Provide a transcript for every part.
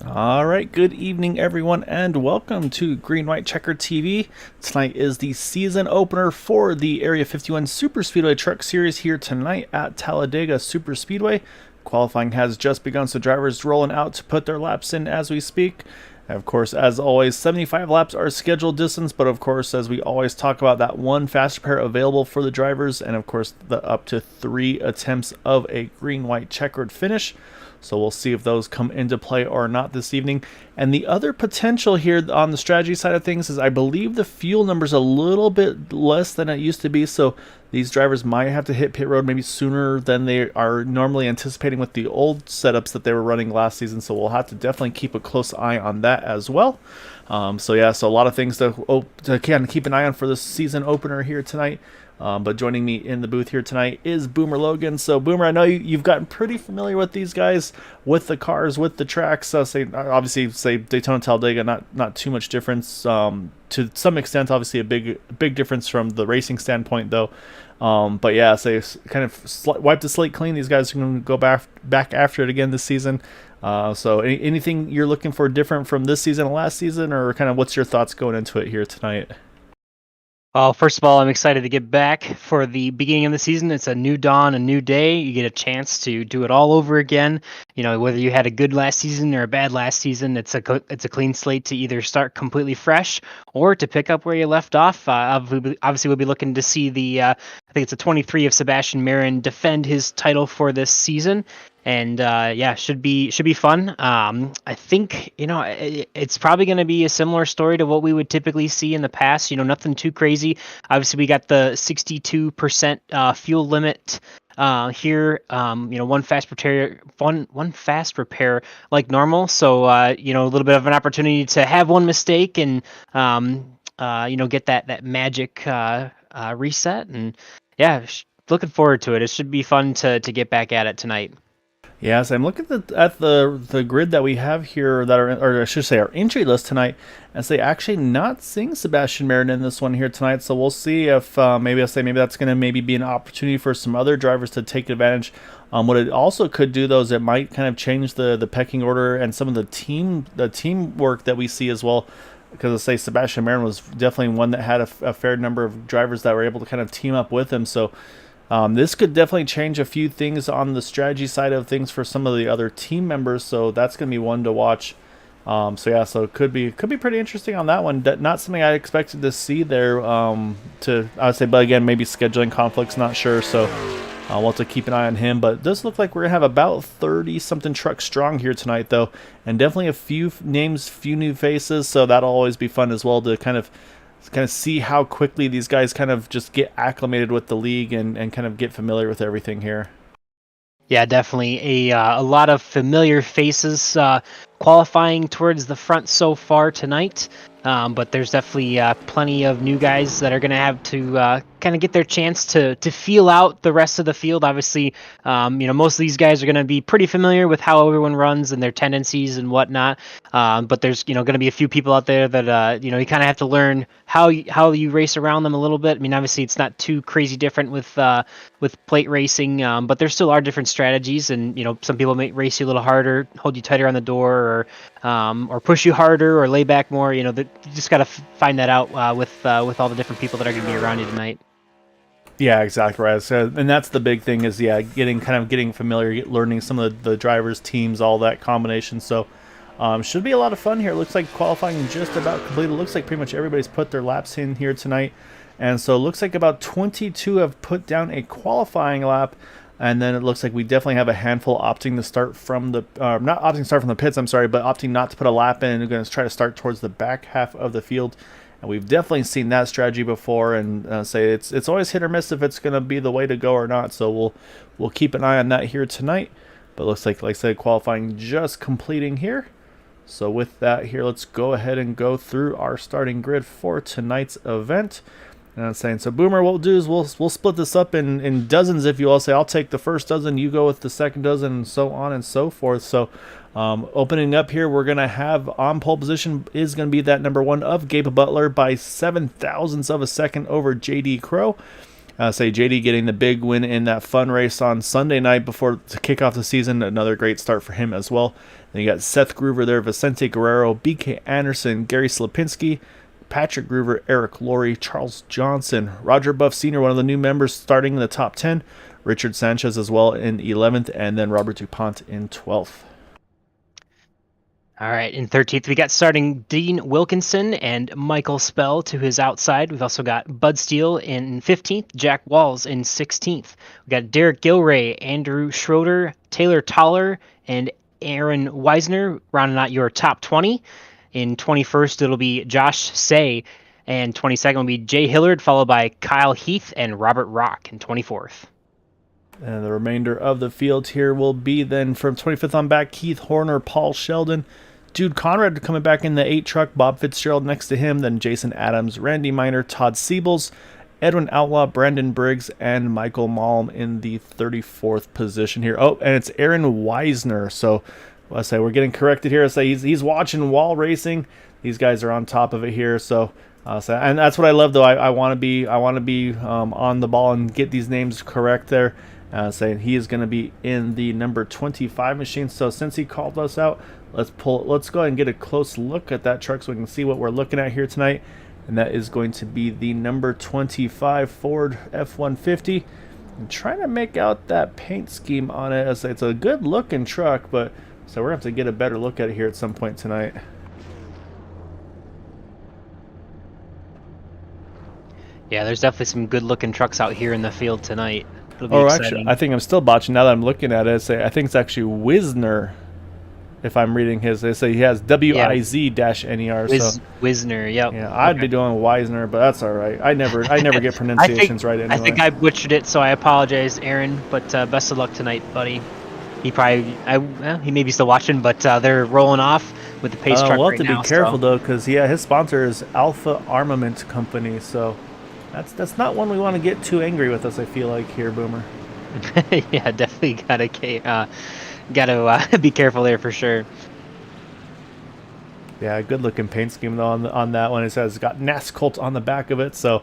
All right, good evening, everyone, and welcome to Green White Checker TV. Tonight is the season opener for the Area 51 Superspeedway Truck Series here tonight at Talladega Superspeedway. Qualifying has just begun, so drivers rolling out to put their laps in as we speak. And of course, as always, 75 laps are scheduled distance, but of course, as we always talk about, that one fast repair available for the drivers, and of course, the up to 3 attempts of a green-white checkered finish. So we'll see if those come into play or not this evening. And the other potential here on the strategy side of things is I believe the fuel number's a little bit less than it used to be. So these drivers might have to hit pit road maybe sooner than they are normally anticipating with the old setups that they were running last season. So we'll have to definitely keep a close eye on that as well. So a lot of things to kind of keep an eye on for this season opener here tonight. But joining me in the booth here tonight is Boomer Logan. So Boomer, I know you've gotten pretty familiar with these guys, with the cars, with the tracks. So say Daytona, Talladega, not too much difference. To some extent, obviously a big difference from the racing standpoint, though. But yeah, say kind of wipe the slate clean. These guys are going to go back after it again this season. So anything you're looking for different from this season and last season, or kind of what's your thoughts going into it here tonight? Well, first of all, I'm excited to get back for the beginning of the season. It's a new dawn, a new day. You get a chance to do it all over again. You know, whether you had a good last season or a bad last season, it's a clean slate to either start completely fresh or to pick up where you left off. Obviously, we'll be looking to see I think it's a 23 of Sebastian Marin defend his title for this season. And should be fun. I think it's probably going to be a similar story to what we would typically see in the past. Nothing too crazy. Obviously, we got the 62% fuel limit here. One fast repair like normal. So a little bit of an opportunity to have one mistake and get that magic reset. And looking forward to it. It should be fun to get back at it tonight. Yes, I'm looking at the grid that we have here or I should say our entry list tonight, and say actually not seeing Sebastian Marin in this one here tonight. So we'll see if maybe that's going to be an opportunity for some other drivers to take advantage. What it also could do though is it might kind of change the pecking order and some of the teamwork that we see as well. Because I say Sebastian Marin was definitely one that had a fair number of drivers that were able to kind of team up with him. So. This could definitely change a few things on the strategy side of things for some of the other team members, so that's going to be one to watch. So it could be pretty interesting on that one. Not something I expected to see there. I would say, but again, maybe scheduling conflicts, not sure. So we'll have to keep an eye on him. But it does look like we're gonna have about 30-something trucks strong here tonight, though, and definitely a few names, few new faces. So that'll always be fun as well to kind of see how quickly these guys kind of just get acclimated with the league and kind of get familiar with everything here. Yeah, definitely a lot of familiar faces qualifying towards the front so far tonight. But there's definitely plenty of new guys that are going to have to kind of get their chance to feel out the rest of the field. Obviously, most of these guys are going to be pretty familiar with how everyone runs and their tendencies and whatnot. But there's going to be a few people out there that you kind of have to learn how you race around them a little bit. I mean, obviously, it's not too crazy different with plate racing, but there still are different strategies. And some people may race you a little harder, hold you tighter on the door, or push you harder, or lay back more. You just got to find that out with all the different people that are going to be around you tonight. Yeah, exactly right. So, and that's the big thing is getting familiar, learning some of the drivers' teams, all that combination. So should be a lot of fun here. It looks like qualifying just about completed. It looks like pretty much everybody's put their laps in here tonight. And so it looks like about 22 have put down a qualifying lap. And then it looks like we definitely have a handful opting to start from not opting to start from the pits, I'm sorry, but opting not to put a lap in. We're going to try to start towards the back half of the field. And we've definitely seen that strategy before, and say it's always hit or miss if it's going to be the way to go or not. So we'll keep an eye on that here tonight. But it looks like I said, qualifying just completing here. So with that here, let's go ahead and go through our starting grid for tonight's event. And I'm saying, so Boomer, what we'll do is we'll split this up in dozens. If you all say, I'll take the first dozen, you go with the second dozen, and so on and so forth. So opening up here, we're going to have on pole position is going to be that number 1 of Gabe Butler by 7 thousandths of a second over JD Crow. Say JD getting the big win in that fun race on Sunday night before to kick off the season. Another great start for him as well. Then you got Seth Groover there, Vicente Guerrero, BK Anderson, Gary Slapinski, Patrick Groover, Eric Laurie, Charles Johnson, Roger Buff Sr., one of the new members starting in the top 10, Richard Sanchez as well in 11th, and then Robert DuPont in 12th. All right, in 13th, we got starting Dean Wilkinson and Michael Spell to his outside. We've also got Bud Steele in 15th, Jack Walls in 16th. We got Derek Gilroy, Andrew Schroeder, Taylor Toller, and Aaron Wisner rounding out your top 20. In 21st, it'll be Josh Say, and 22nd will be Jay Hillard, followed by Kyle Heath and Robert Rock in 24th. And the remainder of the field here will be then from 25th on back, Keith Horner, Paul Sheldon, Jude Conrad coming back in the 8 truck, Bob Fitzgerald next to him, then Jason Adams, Randy Miner, Todd Siebels, Edwin Outlaw, Brandon Briggs, and Michael Malm in the 34th position here. Oh, and it's Aaron Wisner. So let's say we're getting corrected here. So he's watching wall racing. These guys are on top of it here. So and that's what I love though. I want to be on the ball and get these names correct there. Saying he is going to be in the number 25 machine. So since he called us out, let's go ahead and get a close look at that truck so we can see what we're looking at here tonight. And that is going to be the number 25 Ford F-150. I'm trying to make out that paint scheme on it. It's a good looking truck, but so we're going to have to get a better look at it here at some point tonight. Yeah, there's definitely some good looking trucks out here in the field tonight. Actually, I think I'm still botching now that I'm looking at it. I think it's actually Wisner. If I'm reading his, they say he has WIZ-NER. Wisner, yep. Yeah, I'd be doing Wisner, but that's all right. I never get pronunciations right anyway. I think I butchered it, so I apologize, Aaron. But best of luck tonight, buddy. He may be still watching, but they're rolling off with the pace truck we'll right have to now. Be careful though, because his sponsor is Alpha Armament Company, so that's not one we want to get too angry with us. I feel like here, Boomer. Yeah, definitely gotta be careful there for sure. Yeah, good looking paint scheme though on that one. It says it's got NASCult on the back of it, so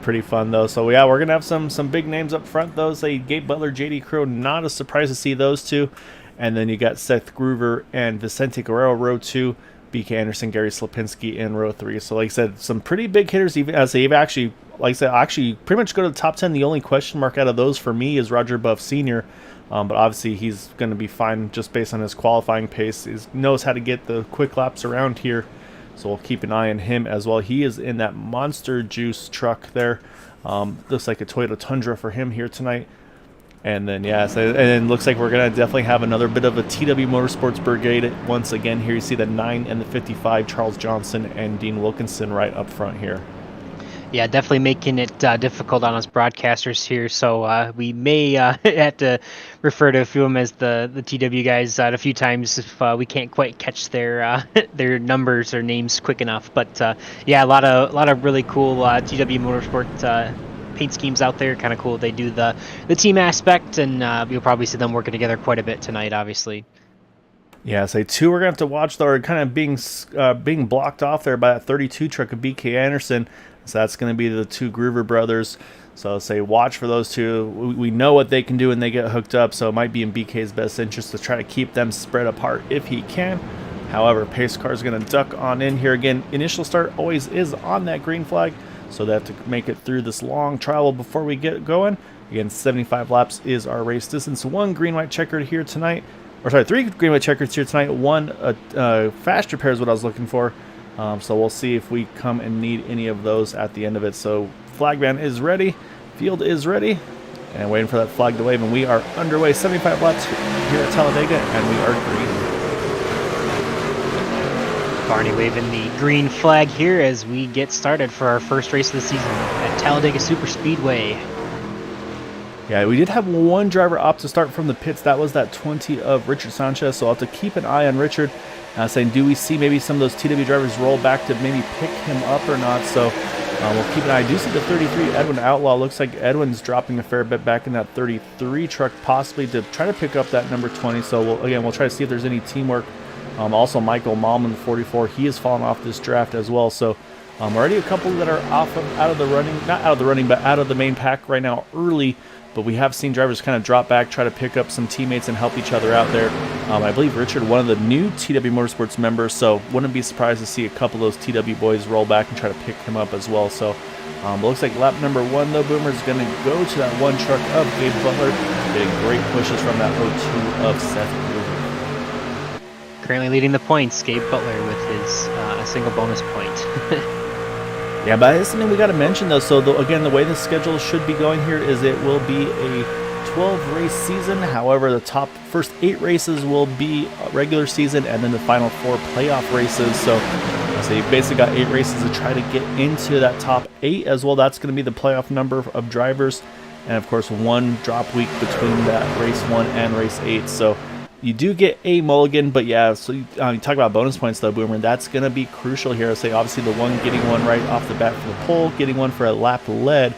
pretty fun though. So yeah, we're gonna have some big names up front though. Gabe Butler, JD Crow, not a surprise to see those two. And then you got Seth Groover and Vicente Guerrero row 2, BK Anderson, Gary Slapinski in row 3. So like I said, some pretty big hitters. Even as they've actually, like I said, actually pretty much go to the top 10. The only question mark out of those for me is Roger Buff Sr. But obviously he's going to be fine just based on his qualifying pace. He knows how to get the quick laps around here. So we'll keep an eye on him as well. He is in that Monster Juice truck there. Looks like a Toyota Tundra for him here tonight. And then, and it looks like we're going to definitely have another bit of a TW Motorsports Brigade once again here. You see the 9 and the 55, Charles Johnson and Dean Wilkinson right up front here. Yeah, definitely making it difficult on us broadcasters here. So we may have to refer to a few of them as the TW guys a few times if we can't quite catch their numbers or names quick enough. But a lot of really cool TW Motorsport paint schemes out there. Kind of cool. They do the team aspect, and you'll probably see them working together quite a bit tonight, obviously. Yeah, 2 we're going to have to watch, though, are kind of being blocked off there by that 32 truck of BK Anderson. So that's going to be the 2 Groover brothers. So watch for those 2. We know what they can do when they get hooked up, so it might be in BK's best interest to try to keep them spread apart if he can. However, pace car is going to duck on in here. Again, initial start always is on that green flag, so they have to make it through this long travel before we get going. Again, 75 laps is our race distance. 1 green-white checkered here tonight. 3 green-white checkers here tonight. 1 fast repair is what I was looking for. So we'll see if we come and need any of those at the end of it. So flag band is ready. Field is ready. And waiting for that flag to wave. And we are underway. 75 laps here at Talladega. And we are green. Barney waving the green flag here as we get started for our first race of the season at Talladega Superspeedway. Yeah, we did have 1 driver opt to start from the pits. That was that 20 of Richard Sanchez. So I'll have to keep an eye on Richard. Saying, do we see maybe some of those TW drivers roll back to maybe pick him up or not? So we'll keep an eye. I do see the 33 Edwin Outlaw. Looks like Edwin's dropping a fair bit back in that 33 truck, possibly to try to pick up that number 20. So we'll try to see if there's any teamwork. Also, Michael Malman, 44, he has fallen off this draft as well. So Already a couple that are out of the running, not out of the running, but out of the main pack right now early. But we have seen drivers kind of drop back, try to pick up some teammates and help each other out there. I believe Richard, one of the new TW Motorsports members, so wouldn't be surprised to see a couple of those TW boys roll back and try to pick him up as well. So it looks like lap number 1, though, Boomer is going to go to that one truck of Gabe Butler, getting great pushes from that 02 of Seth Groover. Currently leading the points, Gabe Butler with his a single bonus point. Yeah, but it's something we got to mention, though. So, again, the way the schedule should be going here is it will be a 12-race season. However, the first 8 races will be regular season, and then the final 4 playoff races. So you've basically got 8 races to try to get into that top 8 as well. That's going to be the playoff number of drivers. And, of course, 1 drop week between that race 1 and race 8. So you do get a mulligan, but yeah, so you talk about bonus points, though, Boomer. That's going to be crucial here. I say, obviously, the one getting one right off the bat for the pole, getting one for a lap led,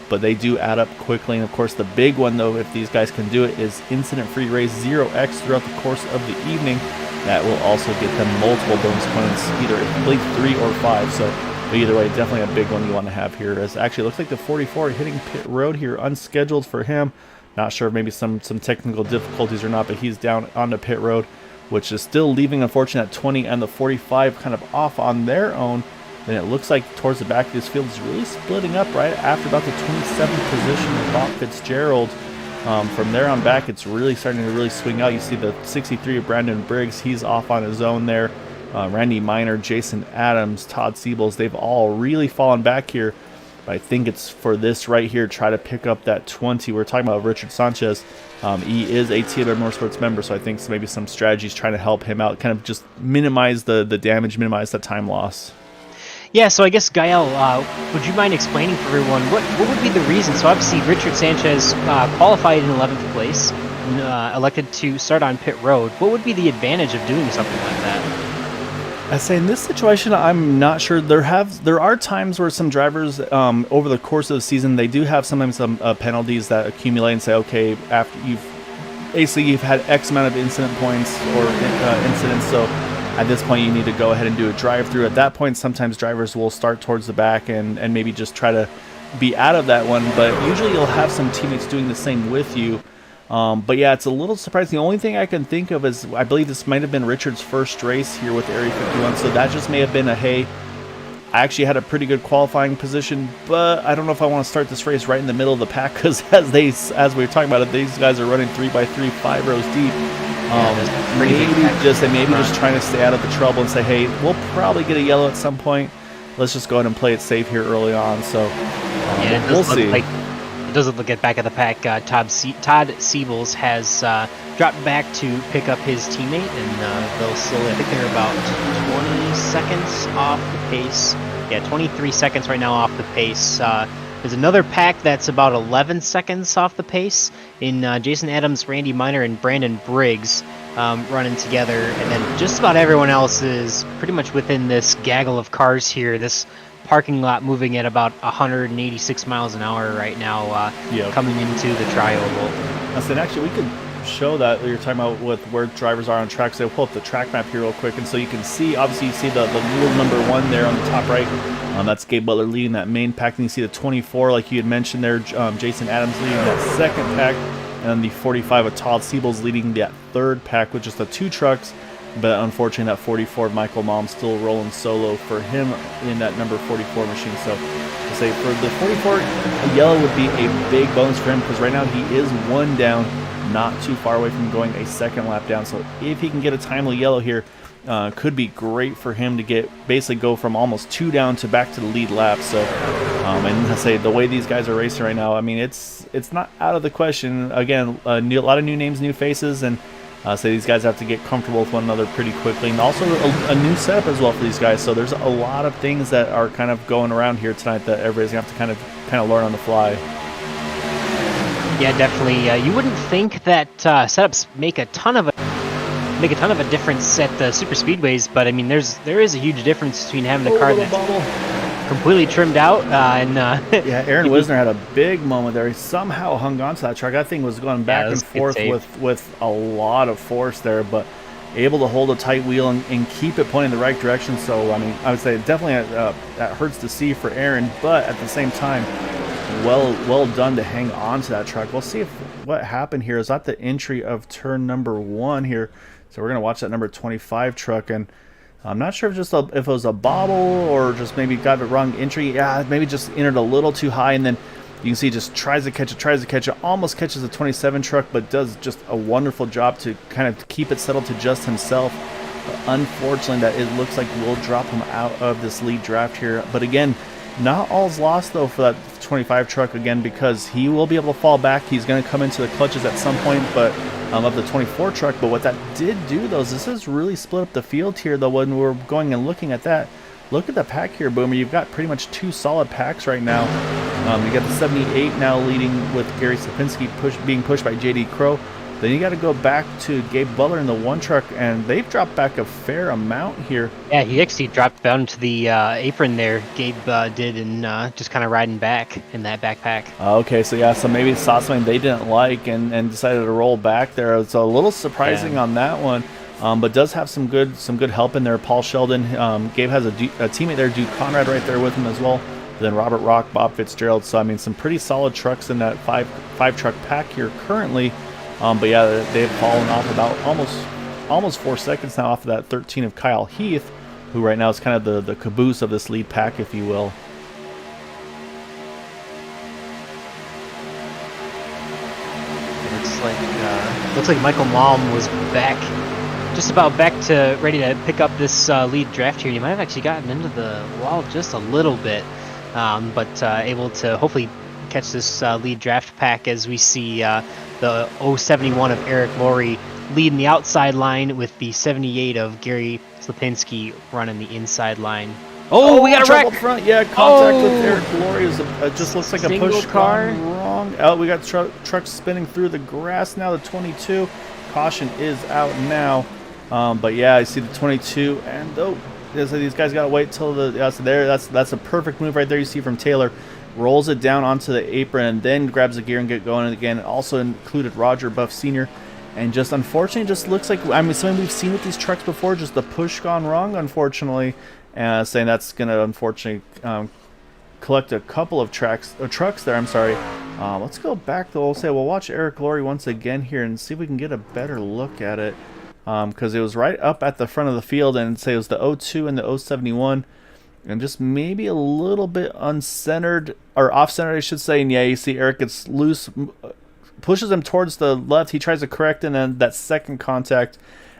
but they do add up quickly. And, of course, the big one, though, if these guys can do it, is incident-free race 0x throughout the course of the evening. That will also get them multiple bonus points, either, I believe, 3 or 5. So either way, definitely a big one you want to have here. As actually, it looks like the 44 hitting pit road here, unscheduled for him. Not sure if maybe some technical difficulties or not, but he's down on the pit road, which is still leaving, unfortunately, at 20 and the 45 kind of off on their own. Then it looks like towards the back of this field is really splitting up right after about the 27th position of Bob Fitzgerald. From there on back, it's really starting to really swing out. You see the 63 of Brandon Briggs, he's off on his own there. Randy Miner, Jason Adams, Todd Siebels, they've all really fallen back here. I think it's for this right here, try to pick up that 20. We're talking about Richard Sanchez. He is a TW Motorsports member, so I think maybe some strategies trying to help him out, kind of just minimize the damage, minimize the time loss. Yeah, so I guess, Gael, would you mind explaining for everyone what would be the reason? So obviously Richard Sanchez qualified in 11th place, elected to start on pit road. What would be the advantage of doing something like that? I say in this situation, I'm not sure. There are times where some drivers over the course of the season, they do have sometimes some penalties that accumulate and say, okay, after you've had X amount of incident points or incidents, so at this point you need to go ahead and do a drive-through. At that point, sometimes drivers will start towards the back and maybe just try to be out of that one, but usually you'll have some teammates doing the same with you. But yeah, it's a little surprising. The only thing I can think of is I believe this might have been Richard's first race here with Area 51, so that just may have been a, hey, I actually had a pretty good qualifying position, but I don't know if I want to start this race right in the middle of the pack, because as we were talking about it, these guys are running 3x3, 5 rows deep. Maybe just trying to stay out of the trouble and say, hey, we'll probably get a yellow at some point. Let's just go ahead and play it safe here early on. So we'll see. Doesn't look at back of the pack. Todd Siebels has dropped back to pick up his teammate, and they'll slowly, I think they're about 20 seconds off the pace. Yeah, 23 seconds right now off the pace. There's another pack that's about 11 seconds off the pace in Jason Adams, Randy Miner, and Brandon Briggs running together, and then just about everyone else is pretty much within this gaggle of cars here. This parking lot moving at about 186 miles an hour right now, coming into the tri-oval. And actually, we could show that you're talking about with where drivers are on track. So pull up the track map here real quick, and so you can see, obviously, you see the little number 1 there on the top right. That's Gabe Butler leading that main pack. And you see the 24, like you had mentioned there, Jason Adams leading that second pack, and then the 45 of Todd Siebels leading that third pack with just the 2 trucks. But unfortunately, that 44 Michael Malm still rolling solo for him in that number 44 machine. So to say for the 44, a yellow would be a big bonus for him, because right now he is 1 down, not too far away from going a second lap down. So if he can get a timely yellow here, could be great for him to basically go from almost 2 down to back to the lead lap. So and I say the way these guys are racing right now, I mean, it's not out of the question. Again, a lot of new names, new faces, and so these guys have to get comfortable with one another pretty quickly, and also a new setup as well for these guys. So there's a lot of things that are kind of going around here tonight that everybody's gonna have to kind of learn on the fly. Yeah, definitely. You wouldn't think that setups make a ton of a difference at the super speedways, but I mean, there is a huge difference between having a car that's completely trimmed out yeah, Aaron Wisner had a big moment there. He somehow hung on to that truck. That thing was going back and forth with a lot of force there, but able to hold a tight wheel and keep it pointing the right direction. So, I mean, I would say definitely that hurts to see for Aaron, but at the same time, well done to hang on to that truck. We'll see if what happened here is at the entry of turn number 1 here. So we're going to watch that number 25 truck, and I'm not sure if if it was a bobble or just maybe got the wrong entry. Yeah, maybe just entered a little too high, and then you can see just tries to catch it, almost catches the 27 truck, but does just a wonderful job to kind of keep it settled to just himself. But unfortunately, that it looks like we'll drop him out of this lead draft here. But again, not all's lost though for that 25 truck again, because he will be able to fall back. He's going to come into the clutches at some point, but of the 24 truck. But what that did do though is this has really split up the field here though when we're going and looking at that. Look at the pack here, Boomer. You've got pretty much 2 solid packs right now. You got the 78 now leading with Gary Sapinski being pushed by JD Crow. Then you got to go back to Gabe Butler in the 1 truck, and they've dropped back a fair amount here. Yeah, he actually dropped down to the apron there. Gabe did, and just kind of riding back in that backpack. Okay, so yeah, so maybe saw something they didn't like and decided to roll back there. It's a little surprising on that one. But does have some good help in there. Paul Sheldon, Gabe has a teammate there, Duke Conrad, right there with him as well. Then Robert Rock, Bob Fitzgerald. So I mean, some pretty solid trucks in that five truck pack here currently. But yeah, they've fallen off about almost 4 seconds now off of that 13 of Kyle Heath, who right now is kind of the caboose of this lead pack, if you will. Looks like Michael Malm was just about back to ready to pick up this lead draft here. He might have actually gotten into the wall just a little bit, but able to hopefully catch this lead draft pack as we see the 071 of Eric Laurie leading the outside line with the 78 of Gary Slapinski running the inside line. Oh, we got a wreck! Front. Yeah, contact with Eric Laurie. Just looks like a push car wrong. Oh, we got trucks spinning through the grass now. The 22 caution is out now. But yeah, I see the 22, and these guys gotta wait till that's a perfect move right there. You see from Taylor, rolls it down onto the apron and then grabs the gear and get going again. It also included Roger Buff Sr. And just unfortunately, just looks like, I mean, something we've seen with these trucks before, just the push gone wrong, unfortunately. Saying that's gonna unfortunately collect a couple of trucks there. I'm sorry. Let's go back though. We'll watch Eric Laurie once again here and see if we can get a better look at it. Because it was right up at the front of the field, and say it was the 02 and the 071, and just maybe a little bit uncentered, or off-centered I should say. And yeah, you see Eric gets loose, pushes him towards the left. He tries to correct, and then that second contact,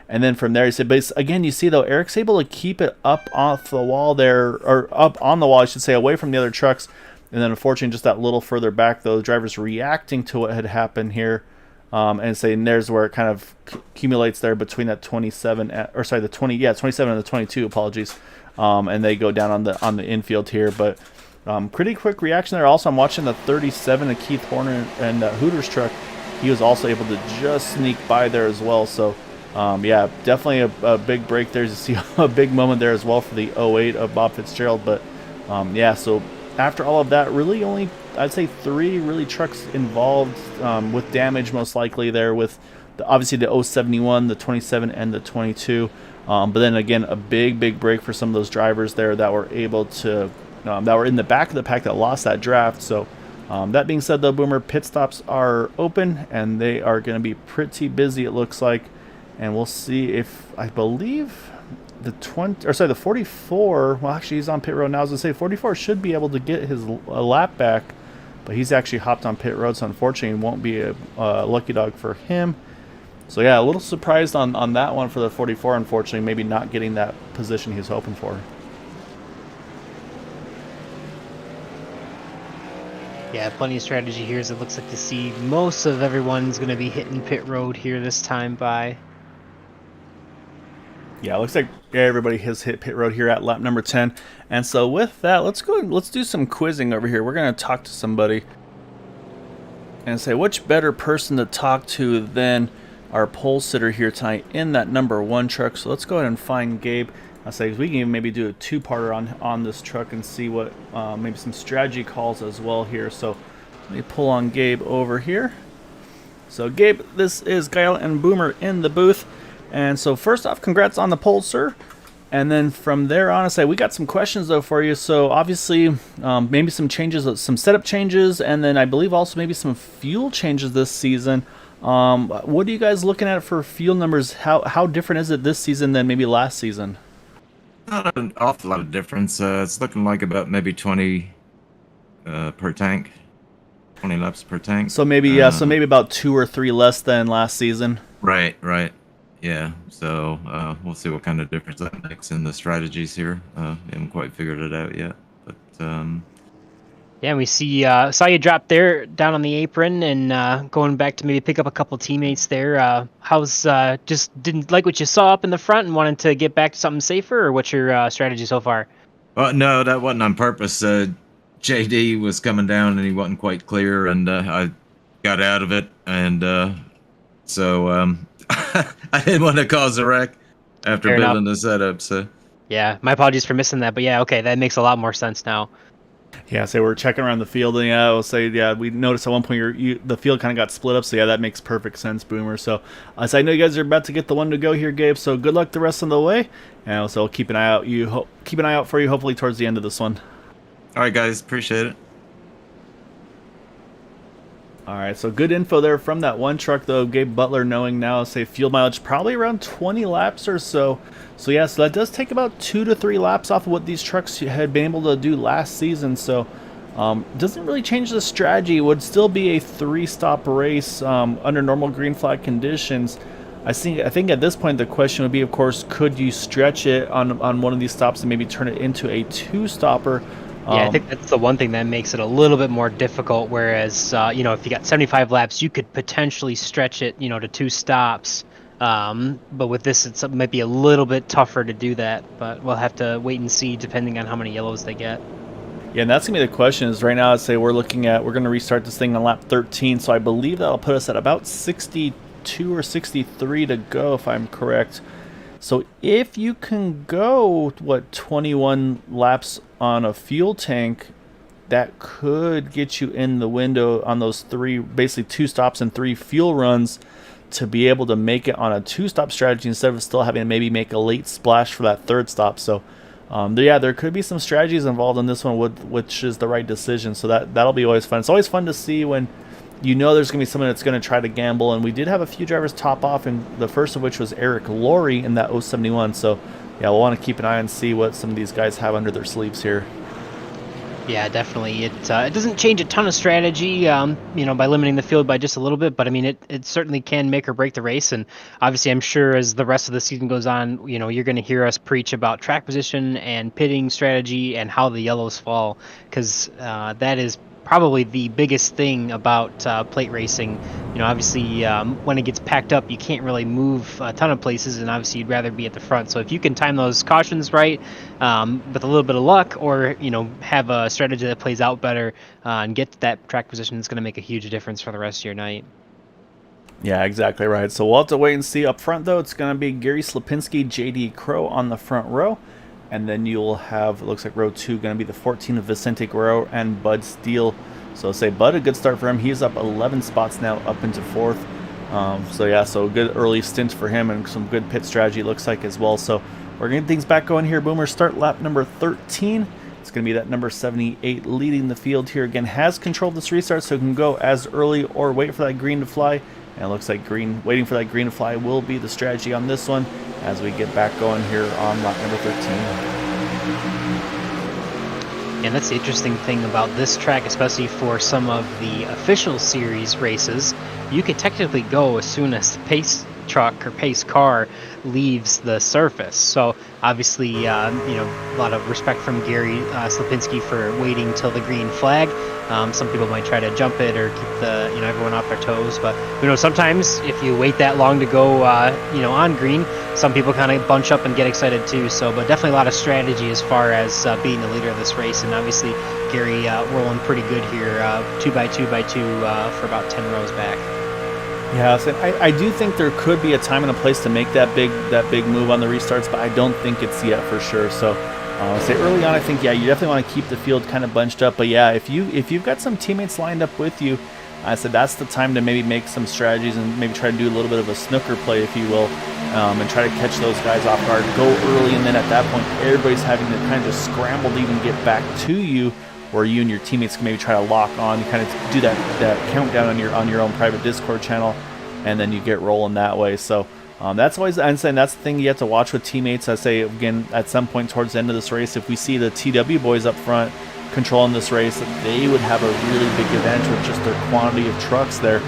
and then from there you see, but again you see though Eric's able to keep it up off the wall there, or up on the wall I should say, away from the other trucks. And then unfortunately just that little further back though, the driver's reacting to what had happened here. And saying there's where it kind of accumulates there between that 27 or sorry, the 27 and the 22, apologies. And they go down on the infield here, but pretty quick reaction there. Also, I'm watching the 37 of Keith Horner and Hooters truck. He was also able to just sneak by there as well. So yeah, definitely a big break there. You see a big moment there as well for the 08 of Bob Fitzgerald. But yeah, so after all of that, really only, I'd say 3 really trucks involved with damage most likely there, with obviously the 071, the 27, and the 22. But then again, a big break for some of those drivers there that were able to, that were in the back of the pack that lost that draft. So that being said though, Boomer, pit stops are open and they are going to be pretty busy it looks like. And we'll see if, I believe the 44, well actually he's on pit road now. I was going to say 44 should be able to get his lap back, but he's actually hopped on pit road, so unfortunately it won't be a lucky dog for him. So yeah, a little surprised on that one for the 44, unfortunately, maybe not getting that position he was hoping for. Yeah, plenty of strategy here as it looks like to see most of everyone's going to be hitting pit road here this time by. Yeah, it looks like everybody has hit pit road here at lap number 10. And so with that, let's do some quizzing over here. We're going to talk to somebody and say which better person to talk to than our pole sitter here tonight in that number 1 truck. So let's go ahead and find Gabe. I say we can even maybe do a 2-parter on this truck and see what maybe some strategy calls as well here. So let me pull on Gabe over here. So Gabe, this is Guile and Boomer in the booth. And so first off, congrats on the pole, sir. And then from there on, I say we got some questions though for you. So obviously, maybe some changes, some setup changes, and then I believe also maybe some fuel changes this season. What are you guys looking at for fuel numbers? How different is it this season than maybe last season? Not an awful lot of difference. It's looking like about maybe 20 per tank, 20 laps per tank. So maybe so maybe about 2 or 3 less than last season. Right. Yeah. So we'll see what kind of difference that makes in the strategies here. Haven't quite figured it out yet, but Yeah, we saw you drop there down on the apron and going back to maybe pick up a couple teammates there. How's just didn't like what you saw up in the front and wanted to get back to something safer, or what's your strategy so far? well, no, that wasn't on purpose. JD was coming down and he wasn't quite clear, and I got out of it, and so I didn't want to cause a wreck after Fair building enough. the setup. So Yeah, my apologies for missing that, but yeah, okay, that makes a lot more sense now. Yeah, so we're checking around the field, and yeah, I'll say, yeah, we noticed at one point the field kind of got split up, so yeah, that makes perfect sense, Boomer. So I know you guys are about to get the one to go here, Gabe. So good luck the rest of the way, and also I'll keep an eye out. Keep an eye out for you, hopefully towards the end of this one. all right, guys, appreciate it. All right, so good info there from that one truck, though. Gabe Butler knowing now, say field mileage probably around 20 laps or so. So yeah, so that does take about 2 to 3 laps off of what these trucks had been able to do last season. So doesn't really change the strategy. It would still be a 3-stop race under normal green flag conditions. I think at this point the question would be, of course, could you stretch it on one of these stops and maybe turn it into a 2-stopper? Yeah, I think that's the one thing that makes it a little bit more difficult. Whereas, if you got 75 laps, you could potentially stretch it, to 2 stops. But with this, it might be a little bit tougher to do that. But we'll have to wait and see, depending on how many yellows they get. Yeah, and that's gonna be the question. Is right now, I'd say we're gonna restart this thing on lap 13. So I believe that'll put us at about 62 or 63 to go, if I'm correct. So if you can go 21 laps on a fuel tank, that could get you in the window on those basically 2 stops and 3 fuel runs to be able to make it on a 2-stop strategy instead of still having to maybe make a late splash for that 3rd stop. So there could be some strategies involved in this one, which is the right decision. So that'll be always fun. It's always fun to see when there's going to be someone that's going to try to gamble. And we did have a few drivers top off, and the first of which was Eric Laurie in that 071. So yeah, we'll want to keep an eye and see what some of these guys have under their sleeves here. Yeah, definitely. It doesn't change a ton of strategy, by limiting the field by just a little bit. But I mean, it certainly can make or break the race. And obviously, I'm sure as the rest of the season goes on, you're going to hear us preach about track position and pitting strategy and how the yellows fall, because that is probably the biggest thing about plate racing. Obviously, when it gets packed up, you can't really move a ton of places, and obviously you'd rather be at the front. So if you can time those cautions right, with a little bit of luck, or have a strategy that plays out better and get to that track position, it's going to make a huge difference for the rest of your night. Yeah, exactly right. So we'll have to wait and see. Up front, though, it's going to be Gary Slapinski, J.D. Crow on the front row. And then you'll have, it looks like row 2, going to be the 14 of Vicente Guerrero and Bud Steele. So say Bud, a good start for him. He's up 11 spots now, up into 4th. So good early stint for him and some good pit strategy, it looks like, as well. So we're going to get things back going here. Boomer, start lap number 13. It's going to be that number 78 leading the field here. Again, has controlled this restart, so it can go as early or wait for that green to fly. And it looks like waiting for that green to fly will be the strategy on this one as we get back going here on lap number 13. And that's the interesting thing about this track, especially for some of the official series races. You could technically go as soon as the pace truck or pace car leaves the surface. So obviously, a lot of respect from Gary Slapinski for waiting till the green flag. Some people might try to jump it or keep everyone off their toes, but sometimes if you wait that long to go on green, some people kind of bunch up and get excited too. So, but definitely a lot of strategy as far as being the leader of this race. And obviously Gary rolling pretty good here, 2x2x2 for about 10 rows back. Yeah, so I do think there could be a time and a place to make that big move on the restarts, but I don't think it's yet for sure. So say early on, I think you definitely want to keep the field kind of bunched up. But yeah, if you've got some teammates lined up with you, I said that's the time to maybe make some strategies and maybe try to do a little bit of a snooker play, if you will, and try to catch those guys off guard, go early, and then at that point, everybody's having to kind of just scramble to even get back to you, where you and your teammates can maybe try to lock on, kind of do that countdown on your own private Discord channel, and then you get rolling that way. So that's always, I'm saying that's the thing you have to watch with teammates. I say, again, at some point towards the end of this race, if we see the TW boys up front controlling this race, that they would have a really big advantage with just their quantity of trucks there.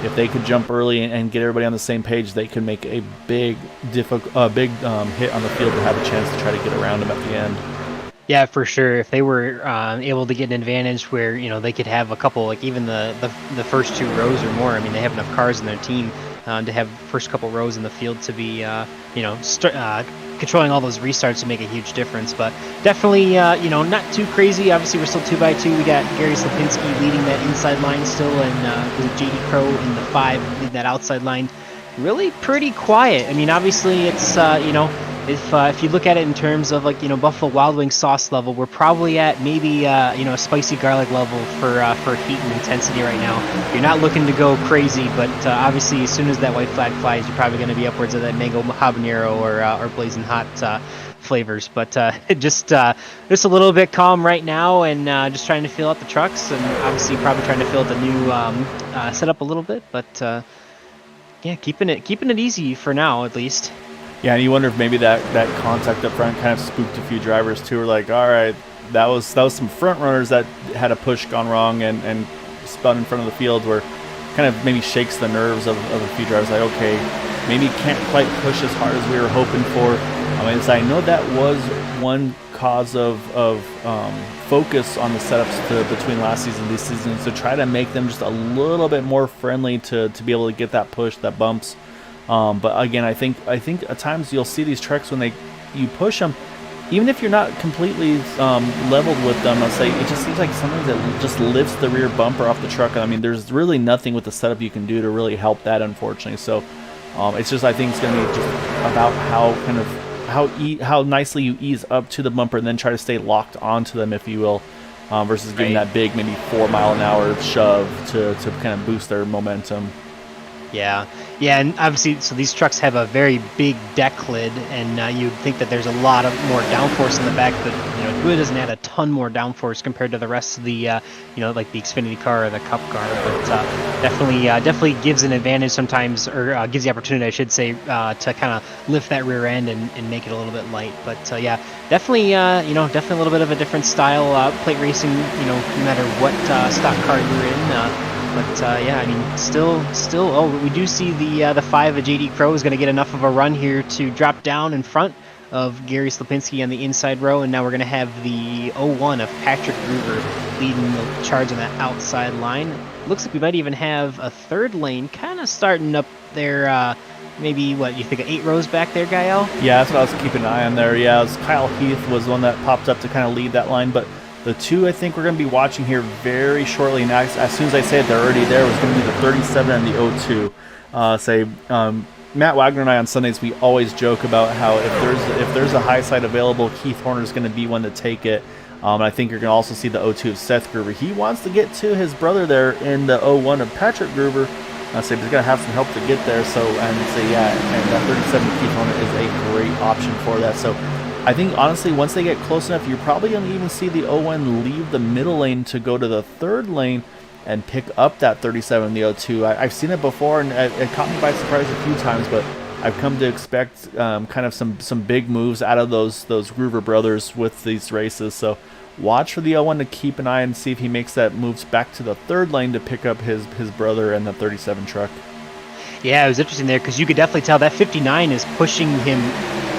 If they could jump early and get everybody on the same page, they could make a big hit on the field to have a chance to try to get around them at the end. Yeah, for sure. If they were able to get an advantage where, they could have a couple, like even the first 2 rows or more. I mean, they have enough cars in their team to have first couple rows in the field to be, controlling all those restarts to make a huge difference. But definitely, not too crazy. Obviously, we're still 2x2. We got Gary Slapinski leading that inside line still, and with JD Crow in the 5 leading that outside line. Really pretty quiet. I mean, obviously, it's if you look at it in terms of Buffalo Wild Wings sauce level, we're probably at maybe a spicy garlic level for heat and intensity right now. You're not looking to go crazy, but obviously as soon as that white flag flies, you're probably going to be upwards of that mango habanero or blazing hot flavors. But just a little bit calm right now, and just trying to fill out the trucks, and obviously probably trying to fill out the new setup a little bit, but yeah, keeping it easy for now at least. Yeah, and you wonder if maybe that contact up front kind of spooked a few drivers too. We're like, all right, that was some front runners that had a push gone wrong and spun in front of the field, where kind of maybe shakes the nerves of a few drivers. Like, okay, maybe can't quite push as hard as we were hoping for. I know that was one cause of focus on the setups between last season and this season, to try to make them just a little bit more friendly to be able to get that push, that bumps. But again, I think at times you'll see these trucks when you push them, even if you're not completely leveled with them. I'll say it just seems like sometimes it just lifts the rear bumper off the truck. I mean, there's really nothing with the setup you can do to really help that, unfortunately. So it's just, I think it's going to be just about how nicely you ease up to the bumper and then try to stay locked onto them, if you will, versus giving that big maybe 4 mile an hour shove to kind of boost their momentum. Yeah, and obviously, so these trucks have a very big deck lid, and you'd think that there's a lot of more downforce in the back, but it really doesn't add a ton more downforce compared to the rest of the, like the Xfinity car or the Cup car. But definitely gives an advantage sometimes, or gives the opportunity, I should say, to kind of lift that rear end and make it a little bit light. But yeah, definitely a little bit of a different style plate racing. No matter what stock car you're in. But yeah, I mean, still. Oh, we do see the 5 of JD Crow is going to get enough of a run here to drop down in front of Gary Slapinski on the inside row, and now we're going to have the 01 of Patrick Gruber leading the charge on that outside line. Looks like we might even have a third lane kind of starting up there. Maybe what you think, 8 rows back there, Gael? Yeah, that's what I was keeping an eye on there. Yeah, it was Kyle Heath was one that popped up to kind of lead that line, but the 2 I think we're going to be watching here very shortly. And as soon as I say it, they're already there. It was going to be the 37 and the 02. Matt Wagner and I on Sundays, we always joke about how if there's a high side available, Keith Horner's going to be one to take it. I think you're going to also see the 02 of Seth Gruber. He wants to get to his brother there in the 01 of Patrick Gruber. He's going to have some help to get there. So, and that 37 Keith Horner is a great option for that. So, I think, honestly, once they get close enough, you're probably going to even see the 01 leave the middle lane to go to the third lane and pick up that 37 the 02. I've seen it before, and it caught me by surprise a few times, but I've come to expect kind of some big moves out of those Groover brothers with these races. So watch for the 01 to keep an eye and see if he makes that moves back to the third lane to pick up his brother and the 37 truck. Yeah, it was interesting there because you could definitely tell that 59 is pushing him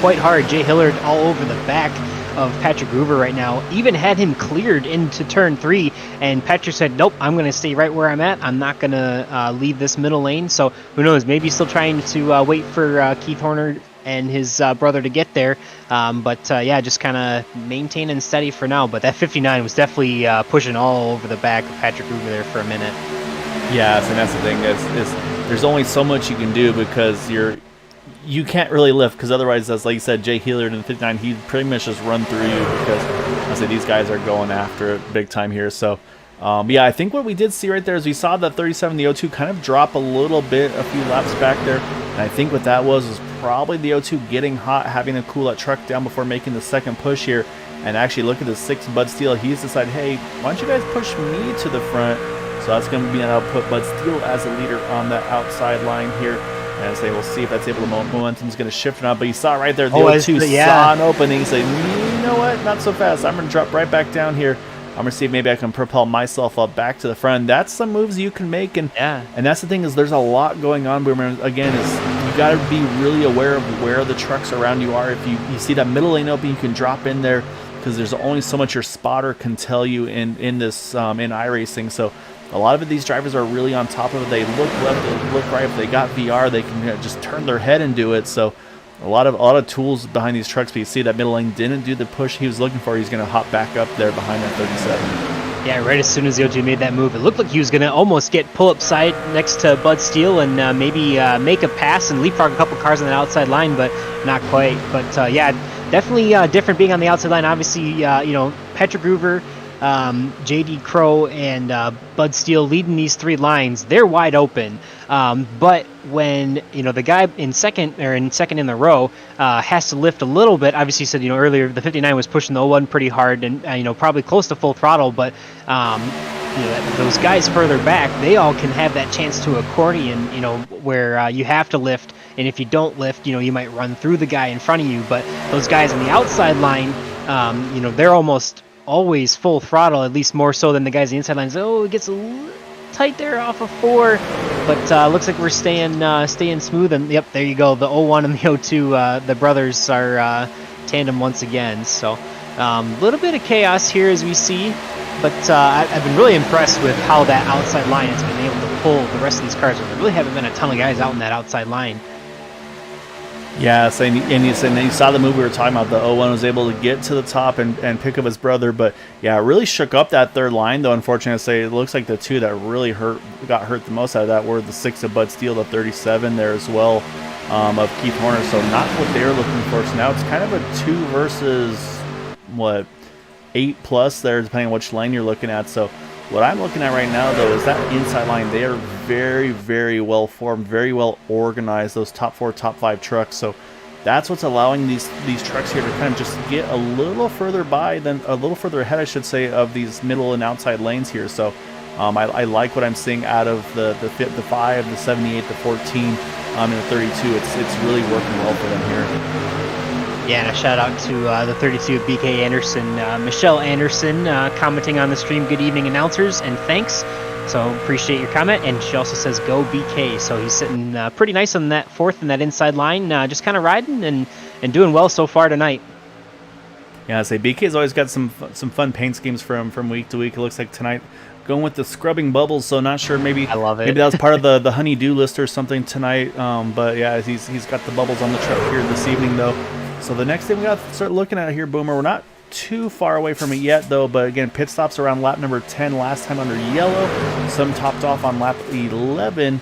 quite hard. Jay Hillard all over the back of Patrick Gruber right now. Even had him cleared into turn 3, and Patrick said, nope, I'm going to stay right where I'm at. I'm not going to leave this middle lane. So who knows, maybe still trying to wait for Keith Horner and his brother to get there. But yeah, just kind of maintaining steady for now. But that 59 was definitely pushing all over the back of Patrick Gruber there for a minute. Yeah, and that's the thing is there's only so much you can do because you can't really lift, because otherwise, as like you said, Jay Hillard in the 59, he'd pretty much just run through you, because I say these guys are going after it big time here. So Yeah, I think what we did see right there is we saw that 37, the O2 kind of drop a little bit a few laps back there. And I think what that was probably the O2 getting hot, having to cool that truck down before making the second push here. And actually look at the 6 Bud Steele. He's decided, hey, why don't you guys push me to the front? So that's going to be an output. Bud Steele as a leader on that outside line here. And say we'll see if that's able to momentum's going to shift or not. But you saw right there, the O2 saw an opening. He said, you know what? Not so fast. I'm going to drop right back down here. I'm going to see if maybe I can propel myself up back to the front. That's some moves you can make. And that's the thing is there's a lot going on, Boomer. Again, is you got to be really aware of where the trucks around you are. If you see that middle lane open, you can drop in there because there's only so much your spotter can tell you in this in iRacing. So a lot of these drivers are really on top of it. They look left, they look right. If they got VR, they can just turn their head and do it. So a lot of tools behind these trucks. But you see that middle lane didn't do the push he was looking for. He's going to hop back up there behind that 37. Yeah, right as soon as the O2 made that move, it looked like he was going to almost get pull up side next to Bud Steele and maybe make a pass and leapfrog a couple cars on that outside line, but not quite. But yeah, definitely different being on the outside line. Obviously, you know, Petra Groover, JD Crow, and Bud Steele leading these 3 lines, they're wide open. But when, you know, the guy in second in the row has to lift a little bit, obviously you said, you know, earlier the 59 was pushing the 01 pretty hard and, you know, probably close to full throttle, but, you know, those guys further back, they all can have that chance to accordion, you know, where you have to lift, and if you don't lift, you know, you might run through the guy in front of you, but those guys on the outside line, you know, they're almost always full throttle, at least more so than the guys on the inside lines. Oh, it gets a little tight there off of 4, but looks like we're staying smooth. And yep, there you go. The 01 and the 02, the brothers are tandem once again. So a little bit of chaos here as we see, but I've been really impressed with how that outside line has been able to pull the rest of these cars. There really haven't been a ton of guys out in that outside line. Yeah, and you saw the move we were talking about. The 01 was able to get to the top and pick up his brother, but yeah, it really shook up that third line, though, unfortunately. I say it looks like the 2 that really got hurt the most out of that were the 6 of Bud Steele, the 37 there as well, of Keith Horner. So not what they're looking for. So now it's kind of a 2 versus, 8 plus there, depending on which lane you're looking at. So what I'm looking at right now, though, is that inside line. They are very, very well formed, very well organized, those top 4, top 5 trucks. So that's what's allowing these trucks here to kind of just get a little further ahead, I should say, of these middle and outside lanes here. So I like what I'm seeing out of the 5, the 78, the 14, and the 32. It's really working well for them here. Yeah, and a shout out to the 32 of BK Anderson, Michelle Anderson, commenting on the stream. Good evening, announcers, and thanks. So appreciate your comment. And she also says, go BK. So he's sitting pretty nice on that 4th and that inside line, just kind of riding and doing well so far tonight. Yeah, I say BK's always got some fun paint schemes from week to week. It looks like tonight going with the scrubbing bubbles, so not sure, maybe I love it. Maybe that was part of the honey-do list or something tonight. But yeah, he's got the bubbles on the truck here this evening, though. So the next thing we got to start looking at here, Boomer, we're not too far away from it yet, though, but again, pit stops around lap number 10 last time under yellow. Some topped off on lap 11,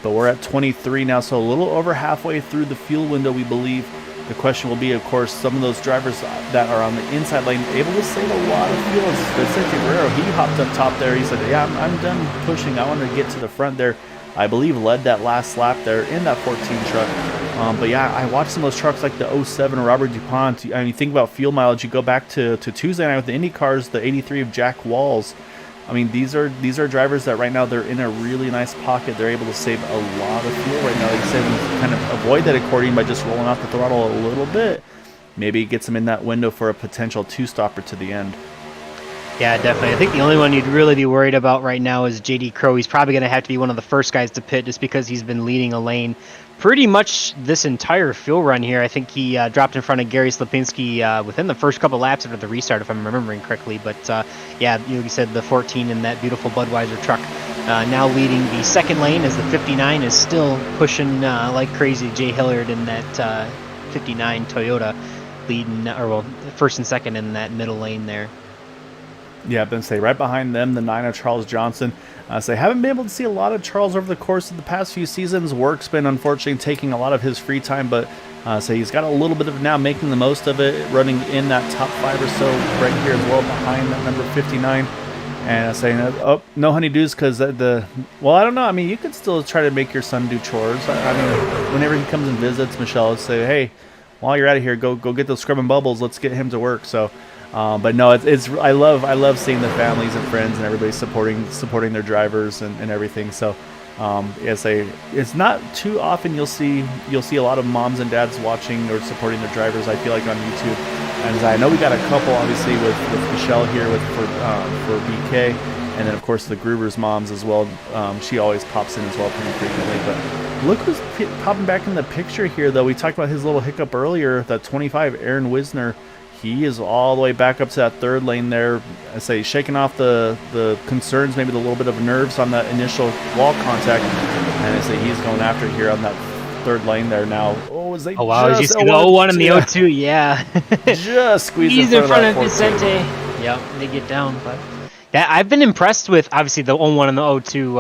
but we're at 23 now, so a little over halfway through the fuel window, we believe. The question will be, of course, some of those drivers that are on the inside lane able to save a lot of fuel. Specifically, Guerrero, he hopped up top there. He said, yeah, I'm done pushing. I want to get to the front there. I believe led that last lap there in that 14 truck. But yeah, I watched some of those trucks like the 07 Robert DuPont. I mean, think about fuel mileage. You go back to Tuesday night with the Indy cars, the 83 of Jack Walls. I mean, these are drivers that right now they're in a really nice pocket. They're able to save a lot of fuel right now. Like I said, we can kind of avoid that accordion by just rolling off the throttle a little bit. Maybe it gets them in that window for a potential 2-stopper to the end. Yeah, definitely. I think the only one you'd really be worried about right now is JD Crow. He's probably going to have to be one of the first guys to pit just because he's been leading a lane pretty much this entire fuel run here. I think he dropped in front of Gary Slapinski within the first couple laps after the restart, if I'm remembering correctly. But yeah, you said the 14 in that beautiful Budweiser truck now leading the second lane as the 59 is still pushing like crazy. Jay Hilliard in that 59 Toyota leading, or well, first and second in that middle lane there. Yeah, I've been say right behind them, the 9 of Charles Johnson. So I haven't been able to see a lot of Charles over the course of the past few seasons. Work's been unfortunately taking a lot of his free time, but so he's got a little bit of now making the most of it, running in that top 5 or so right here as well behind that number 59. And saying, oh, no honeydews because well, I don't know. I mean, you could still try to make your son do chores. I mean, whenever he comes and visits, Michelle would say, hey, while you're out of here, go get those scrubbing bubbles. Let's get him to work. So, but no, it's I love seeing the families and friends and everybody supporting their drivers and everything. So, it's not too often you'll see a lot of moms and dads watching or supporting their drivers. I feel like on YouTube, and I know we got a couple obviously with Michelle here for BK, and then of course the Gruber's moms as well. She always pops in as well pretty frequently. But look who's popping back in the picture here, though. We talked about his little hiccup earlier. That 25, Aaron Wisner. He is all the way back up to that third lane there. I say shaking off the concerns, maybe the little bit of nerves on that initial wall contact. And I say he's going after here on that third lane there now. Oh, is they Oh, wow. Did you see the 01 and the 02? Yeah. Just squeeze he's in front of Vicente. 14. Yep, they get down. But yeah, I've been impressed with, obviously, the 01 and the 02,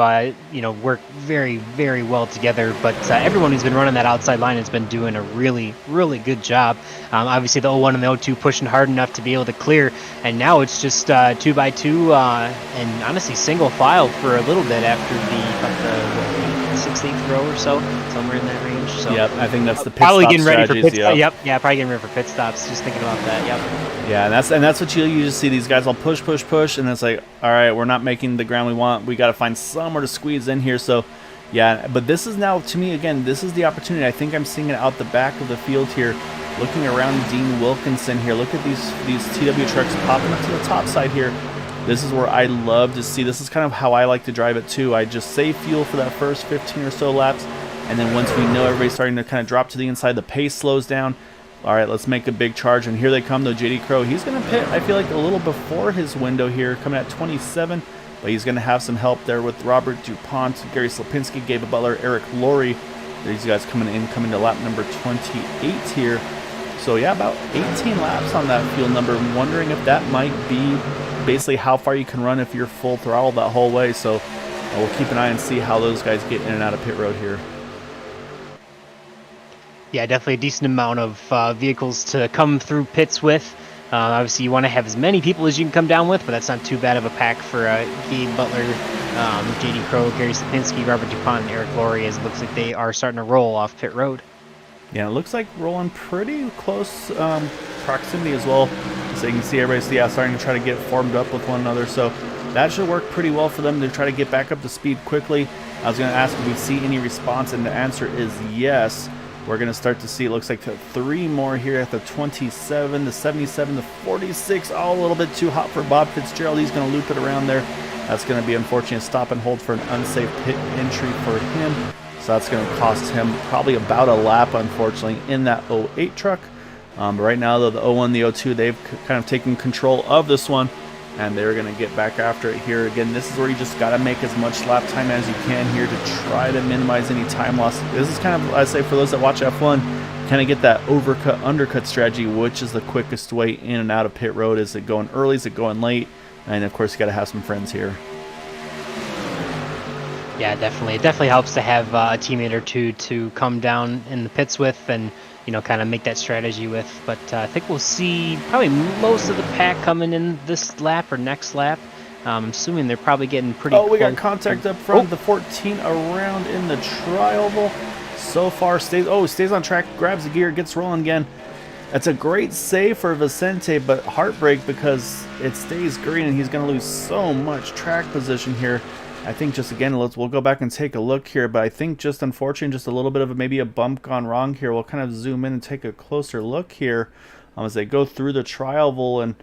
work very, very well together. But everyone who's been running that outside line has been doing a really, really good job. Obviously, the 01 and the 02 pushing hard enough to be able to clear. And now it's just 2x2 and honestly single file for a little bit after about the 6th, 8th row or so, somewhere in that range. So yep, I think that's the pit probably stop getting ready for pit strategies, Yep, yeah, probably getting ready for pit stops. Just thinking about that. Yep. Yeah, and that's what you just see. These guys all push, and it's like, all right, we're not making the ground we want. We got to find somewhere to squeeze in here. So, yeah, but this is now, to me, again, this is the opportunity. I think I'm seeing it out the back of the field here, looking around Dean Wilkinson here. Look at these TW trucks popping up to the top side here. This is where I love to see. This is kind of how I like to drive it too. I just save fuel for that first 15 or so laps, and then once we know everybody's starting to kind of drop to the inside, the pace slows down. All right, let's make a big charge, and here they come, though. JD Crow, he's going to pit, I feel like, a little before his window here, coming at 27, but he's going to have some help there with Robert DuPont, Gary Slapinski, Gabe Butler, Eric Laurie. These guys coming to lap number 28 here. So, yeah, about 18 laps on that field number. I'm wondering if that might be basically how far you can run if you're full throttle that whole way. So, we'll keep an eye and see how those guys get in and out of pit road here. Yeah, definitely a decent amount of vehicles to come through pits with. Obviously, you want to have as many people as you can come down with, but that's not too bad of a pack for Gabe Butler, JD Crow, Gary Sapinski, Robert DuPont, and Eric Laurie, as it looks like they are starting to roll off pit road. Yeah, it looks like rolling pretty close proximity as well. So you can see everybody's starting to try to get formed up with one another. So that should work pretty well for them to try to get back up to speed quickly. I was going to ask if we see any response, and the answer is yes. We're going to start to see, it looks like 3 more here at the 27, the 77, the 46. Oh, a little bit too hot for Bob Fitzgerald. He's going to loop it around there. That's going to be unfortunate stop and hold for an unsafe pit entry for him. So that's going to cost him probably about a lap, unfortunately, in that 08 truck. But right now, though, the 01, the 02, they've kind of taken control of this one, and they're going to get back after it here. Again, this is where you just got to make as much lap time as you can here to try to minimize any time loss. This is kind of, I say, for those that watch F1, kind of get that overcut, undercut strategy, which is the quickest way in and out of pit road. Is it going early? Is it going late? And, of course, you got to have some friends here. Yeah, definitely. It definitely helps to have a teammate or two to come down in the pits with and, kind of make that strategy with. But I think we'll see probably most of the pack coming in this lap or next lap. I'm assuming they're probably getting pretty we got contact up front. The 14 around in the tri-oval. So far, stays on track, grabs the gear, gets rolling again. That's a great save for Vicente, but heartbreak because it stays green and he's going to lose so much track position here. I think just again, we'll go back and take a look here, but I think just unfortunately, just a little bit of maybe a bump gone wrong here. We'll kind of zoom in and take a closer look here as they go through the tri-oval, and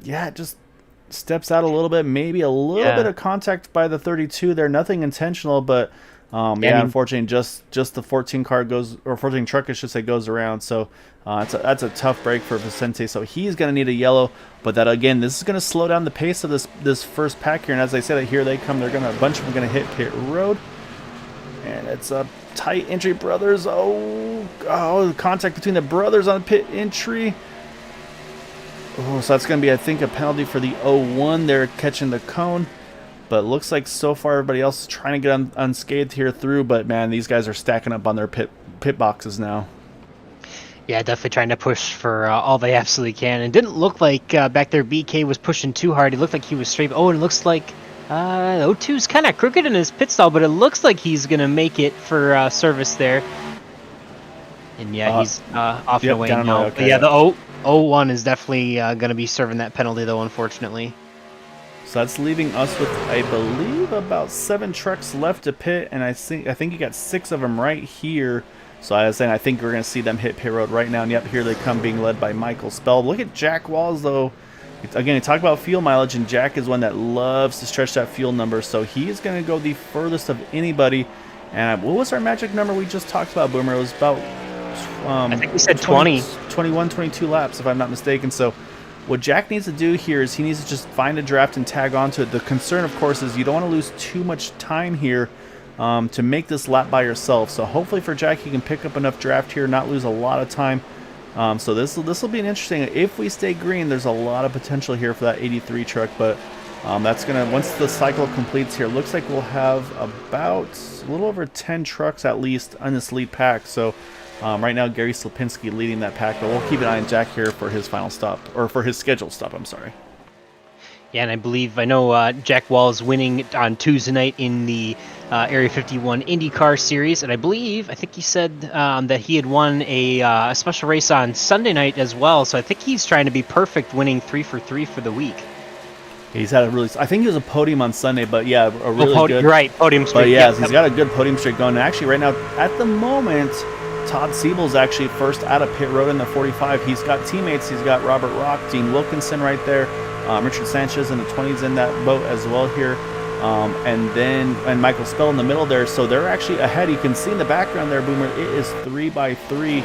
it just steps out a little bit, maybe a little bit of contact by the 32 there, nothing intentional, but unfortunately, just the 14 car goes, or 14 truck, I should say, goes around. So that's a tough break for Vicente. So he's going to need a yellow. But that again, this is going to slow down the pace of this first pack here. And as I said, here they come. A bunch of them going to hit pit road, and it's a tight entry. Brothers, contact between the brothers on pit entry. Oh, so that's going to be, I think, a penalty for the 01. They're catching the cone. But it looks like so far everybody else is trying to get unscathed here through. But, man, these guys are stacking up on their pit boxes now. Yeah, definitely trying to push for all they absolutely can. And didn't look like back there BK was pushing too hard. It looked like he was straight. Oh, and it looks like O2's kind of crooked in his pit stall, but it looks like he's going to make it for service there. And yeah, he's off and away now. Okay, but yeah, the O1 is definitely going to be serving that penalty, though, unfortunately. So that's leaving us with, I believe, about 7 trucks left to pit, and I think you got 6 of them right here. So I was saying I think we're going to see them hit pit road right now. And yep, here they come, being led by Michael Spell. Look at Jack Walls, though. Again, you talk about fuel mileage, and Jack is one that loves to stretch that fuel number. So he's going to go the furthest of anybody. And what was our magic number we just talked about, Boomer? It was about I think we said 20. 21, 22 laps, if I'm not mistaken. So what Jack needs to do here is he needs to just find a draft and tag onto it. The concern, of course, is you don't want to lose too much time here to make this lap by yourself. So hopefully for Jack, he can pick up enough draft here, not lose a lot of time. So this will be an interesting. If we stay green, there's a lot of potential here for that 83 truck. But that's gonna, once the cycle completes here, looks like we'll have about a little over 10 trucks at least on this lead pack. So right now, Gary Slipinski leading that pack, but we'll keep an eye on Jack here for his final stop, or for his scheduled stop, I'm sorry. Yeah, and I know Jack Wall is winning on Tuesday night in the Area 51 IndyCar Series, and I think he said that he had won a special race on Sunday night as well, so I think he's trying to be perfect, winning 3 for 3 for the week. He's had a really, I think he was a podium on Sunday, but yeah, a really good. You're right, podium streak. But yeah, he's got a good podium streak going. And actually, right now, at the moment, Todd Siebel's actually first out of pit road in the 45. He's got teammates. He's got Robert Rock, Dean Wilkinson right there, Richard Sanchez in the 20s in that boat as well here, and Michael Spell in the middle there. So they're actually ahead. You can see in the background there, Boomer, it is 3 by 3.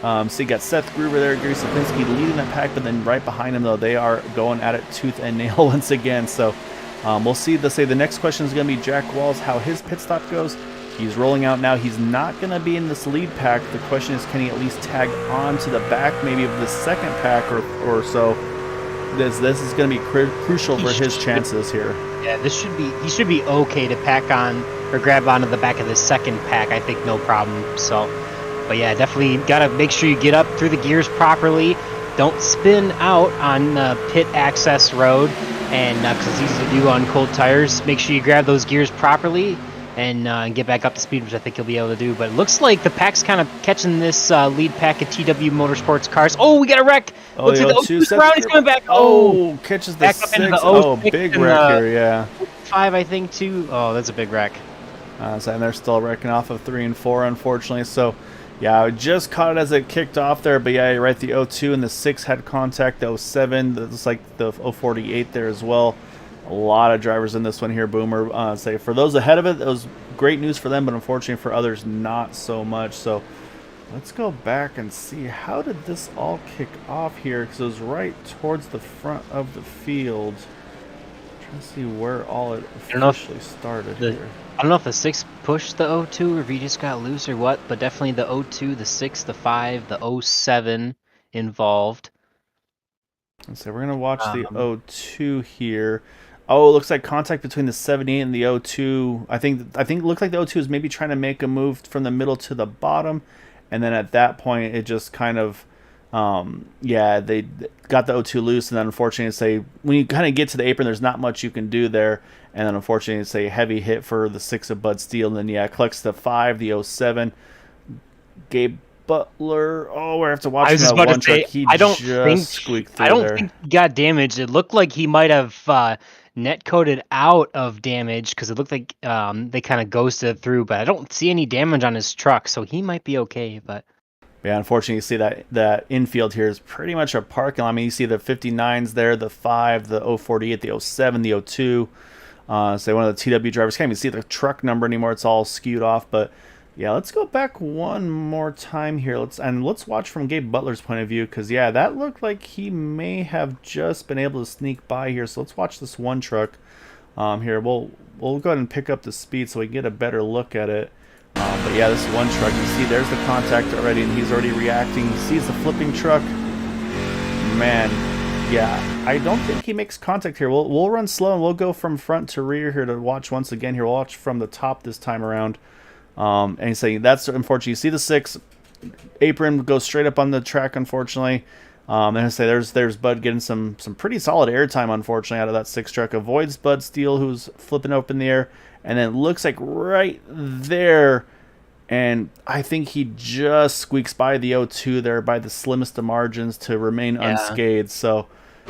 So you got Seth Gruber there, Gary Sapinski leading that pack, but then right behind him, though, they are going at it tooth and nail once again. So we'll see. The next question is going to be Jack Walls, how his pit stop goes. He's rolling out now. He's not going to be in this lead pack. The question is, can he at least tag on to the back maybe of the second pack or so? This is going to be crucial for his chances here. Yeah, he should be okay to pack on or grab onto the back of the second pack. I think no problem. So, but yeah, definitely got to make sure you get up through the gears properly. Don't spin out on pit access road, and because it's easy to do on cold tires. Make sure you grab those gears properly and get back up to speed, which I think you'll be able to do. But it looks like the pack's kind of catching this lead pack of TW Motorsports cars. Oh, we got a wreck! Oh, looks like the O2 Brown is coming back. Oh, catches the 6. Big wreck here, yeah. 5, I think, too. Oh, that's a big wreck. And they're still wrecking off of 3 and 4, unfortunately. So, yeah, I just caught it as it kicked off there. But, yeah, you're right. The 02 and the 6 had contact. The 07, looks like the 048 there as well. A lot of drivers in this one here, Boomer. Say for those ahead of it was great news for them, but unfortunately for others, not so much. So let's go back and see, how did this all kick off here? Because it was right towards the front of the field. Trying to see where all it officially started here. I don't know if the 6 pushed the 02 or if he just got loose or what, but definitely the 02, the 6, the 5, the 07 involved. So we're gonna watch the 02 here. Oh, it looks like contact between the 78 and the 02. I think it looked like the 02 is maybe trying to make a move from the middle to the bottom, and then at that point it just kind of, they got the 02 loose, and then unfortunately, when you kind of get to the apron, there's not much you can do there, and then unfortunately, it's a heavy hit for the 6 of Bud Steele, and then collects the 5, the 07. Gabe Butler. Oh, we have to watch that one truck. I don't think he got damaged. It looked like he might have net coded out of damage because it looked like they kind of ghosted through, but I don't see any damage on his truck, so he might be okay. But yeah, unfortunately, you see that infield here is pretty much a parking lot. I mean, you see the 59s there, the 5, the 048, the 07, the 02. So one of the TW drivers can't even see the truck number anymore. It's all skewed off, but yeah, let's go back one more time here. Let's watch from Gabe Butler's point of view, because yeah, that looked like he may have just been able to sneak by here. So let's watch this one truck here. We'll go ahead and pick up the speed so we can get a better look at it. But yeah, this one truck, you see there's the contact already, and he's already reacting. He sees the flipping truck. Man, yeah, I don't think he makes contact here. We'll run slow, and we'll go from front to rear here to watch once again here. We'll watch from the top this time around. And he's saying that's unfortunate. You see the 6, apron goes straight up on the track, unfortunately. And I say there's Bud getting some pretty solid airtime, unfortunately, out of that 6 truck. Avoids Bud Steele, who's flipping up in the air, and then it looks like right there, and I think he just squeaks by the O2 there by the slimmest of margins to remain unscathed. So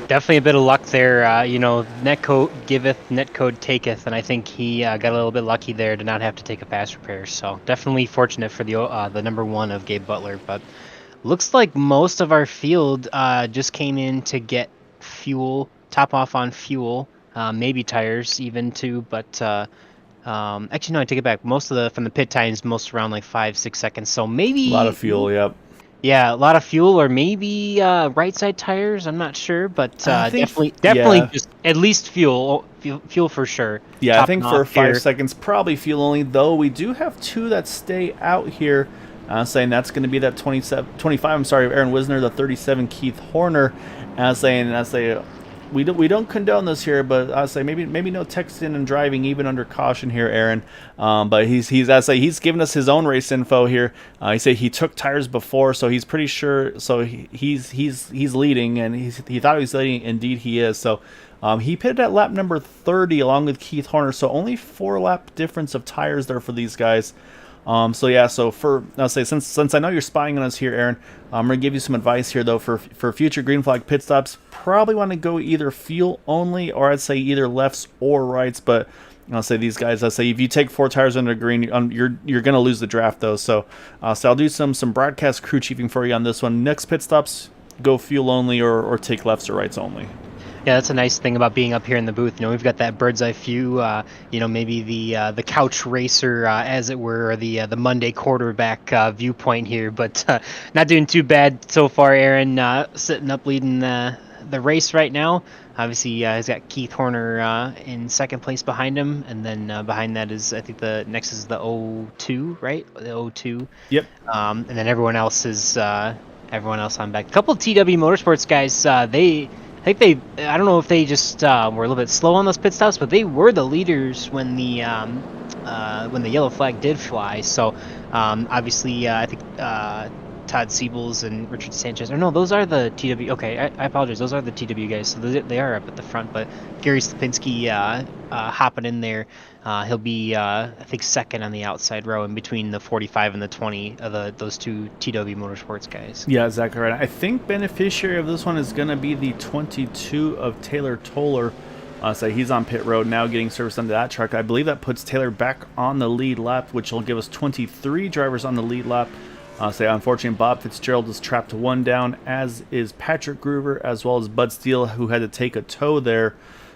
definitely a bit of luck there. Netcode giveth, netcode taketh, and I think he got a little bit lucky there to not have to take a fast repair. So definitely fortunate for the number 1 of Gabe Butler. But looks like most of our field just came in to get fuel, top off on fuel, maybe tires even too. But actually, no, I take it back. Most of from the pit times, most around like 5-6 seconds. So maybe a lot of fuel. Yep. Yeah, a lot of fuel, or maybe right side tires. I'm not sure, but definitely just at least fuel for sure. Yeah, I think for 5 seconds, probably fuel only. Though we do have 2 that stay out here, saying that's going to be that 25. I'm sorry, Aaron Wisner, the 37 Keith Horner, saying we don't condone this here, but I say maybe no texting and driving even under caution here, Aaron. But he's given us his own race info here. He said he took tires before, so he's pretty sure. So he's leading, and he thought he was leading. Indeed, he is. So he pitted at lap number 30 along with Keith Horner. So only 4 lap difference of tires there for these guys. So since I know you're spying on us here, Aaron, I'm gonna give you some advice here though for future green flag pit stops. Probably want to go either fuel only, or I'd say either lefts or rights. But I'll say these guys, if you take 4 tires under green, you're gonna lose the draft though. So I'll do some broadcast crew chiefing for you on this one. Next pit stops, go fuel only or take lefts or rights only. Yeah, that's a nice thing about being up here in the booth. We've got that bird's eye view. Maybe the couch racer, as it were, or the Monday quarterback viewpoint here. But not doing too bad so far. Aaron sitting up leading the race right now. Obviously, he's got Keith Horner in second place behind him, and then behind that is, I think the next is the O2, right? The O2. Yep. And then everyone else on back. A couple of TW Motorsports guys. I don't know if they just were a little bit slow on those pit stops, but they were the leaders when the yellow flag did fly. So obviously, I think Todd Siebels and Richard Sanchez. Or no, those are the TW. Okay, I apologize. Those are the TW guys. So they are up at the front. But Gary Stupinski hopping in there. He'll be, I think, second on the outside row in between the 45 and the 20 of those 2 TW Motorsports guys. Yeah, exactly right. I think beneficiary of this one is going to be the 22 of Taylor Toller. So he's on pit road now getting service under that truck. I believe that puts Taylor back on the lead lap, which will give us 23 drivers on the lead lap. Unfortunately, Bob Fitzgerald is trapped 1 down, as is Patrick Groover, as well as Bud Steele, who had to take a tow there.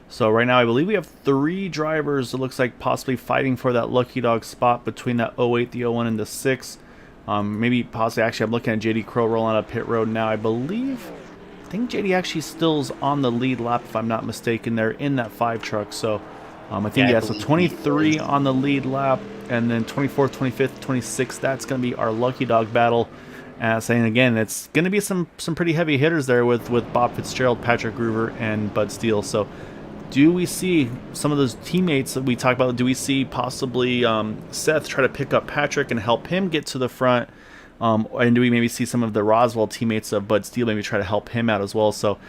So right now, I believe we have 3 drivers, it looks like, possibly fighting for that lucky dog spot between that 08, the 01, and the 6. Maybe possibly, actually, I'm looking at JD Crow rolling out pit road now. I think JD actually still's on the lead lap, if I'm not mistaken, there in that 5 truck. So I think, so 23 on the lead lap, and then 24th, 25th, 26th, that's going to be our lucky dog battle. Saying again, it's going to be some pretty heavy hitters there with Bob Fitzgerald, Patrick Groover, and Bud Steele. So do we see some of those teammates that we talked about? Do we see possibly Seth try to pick up Patrick and help him get to the front? And do we maybe see some of the Roswell teammates of Bud Steele maybe try to help him out as well? So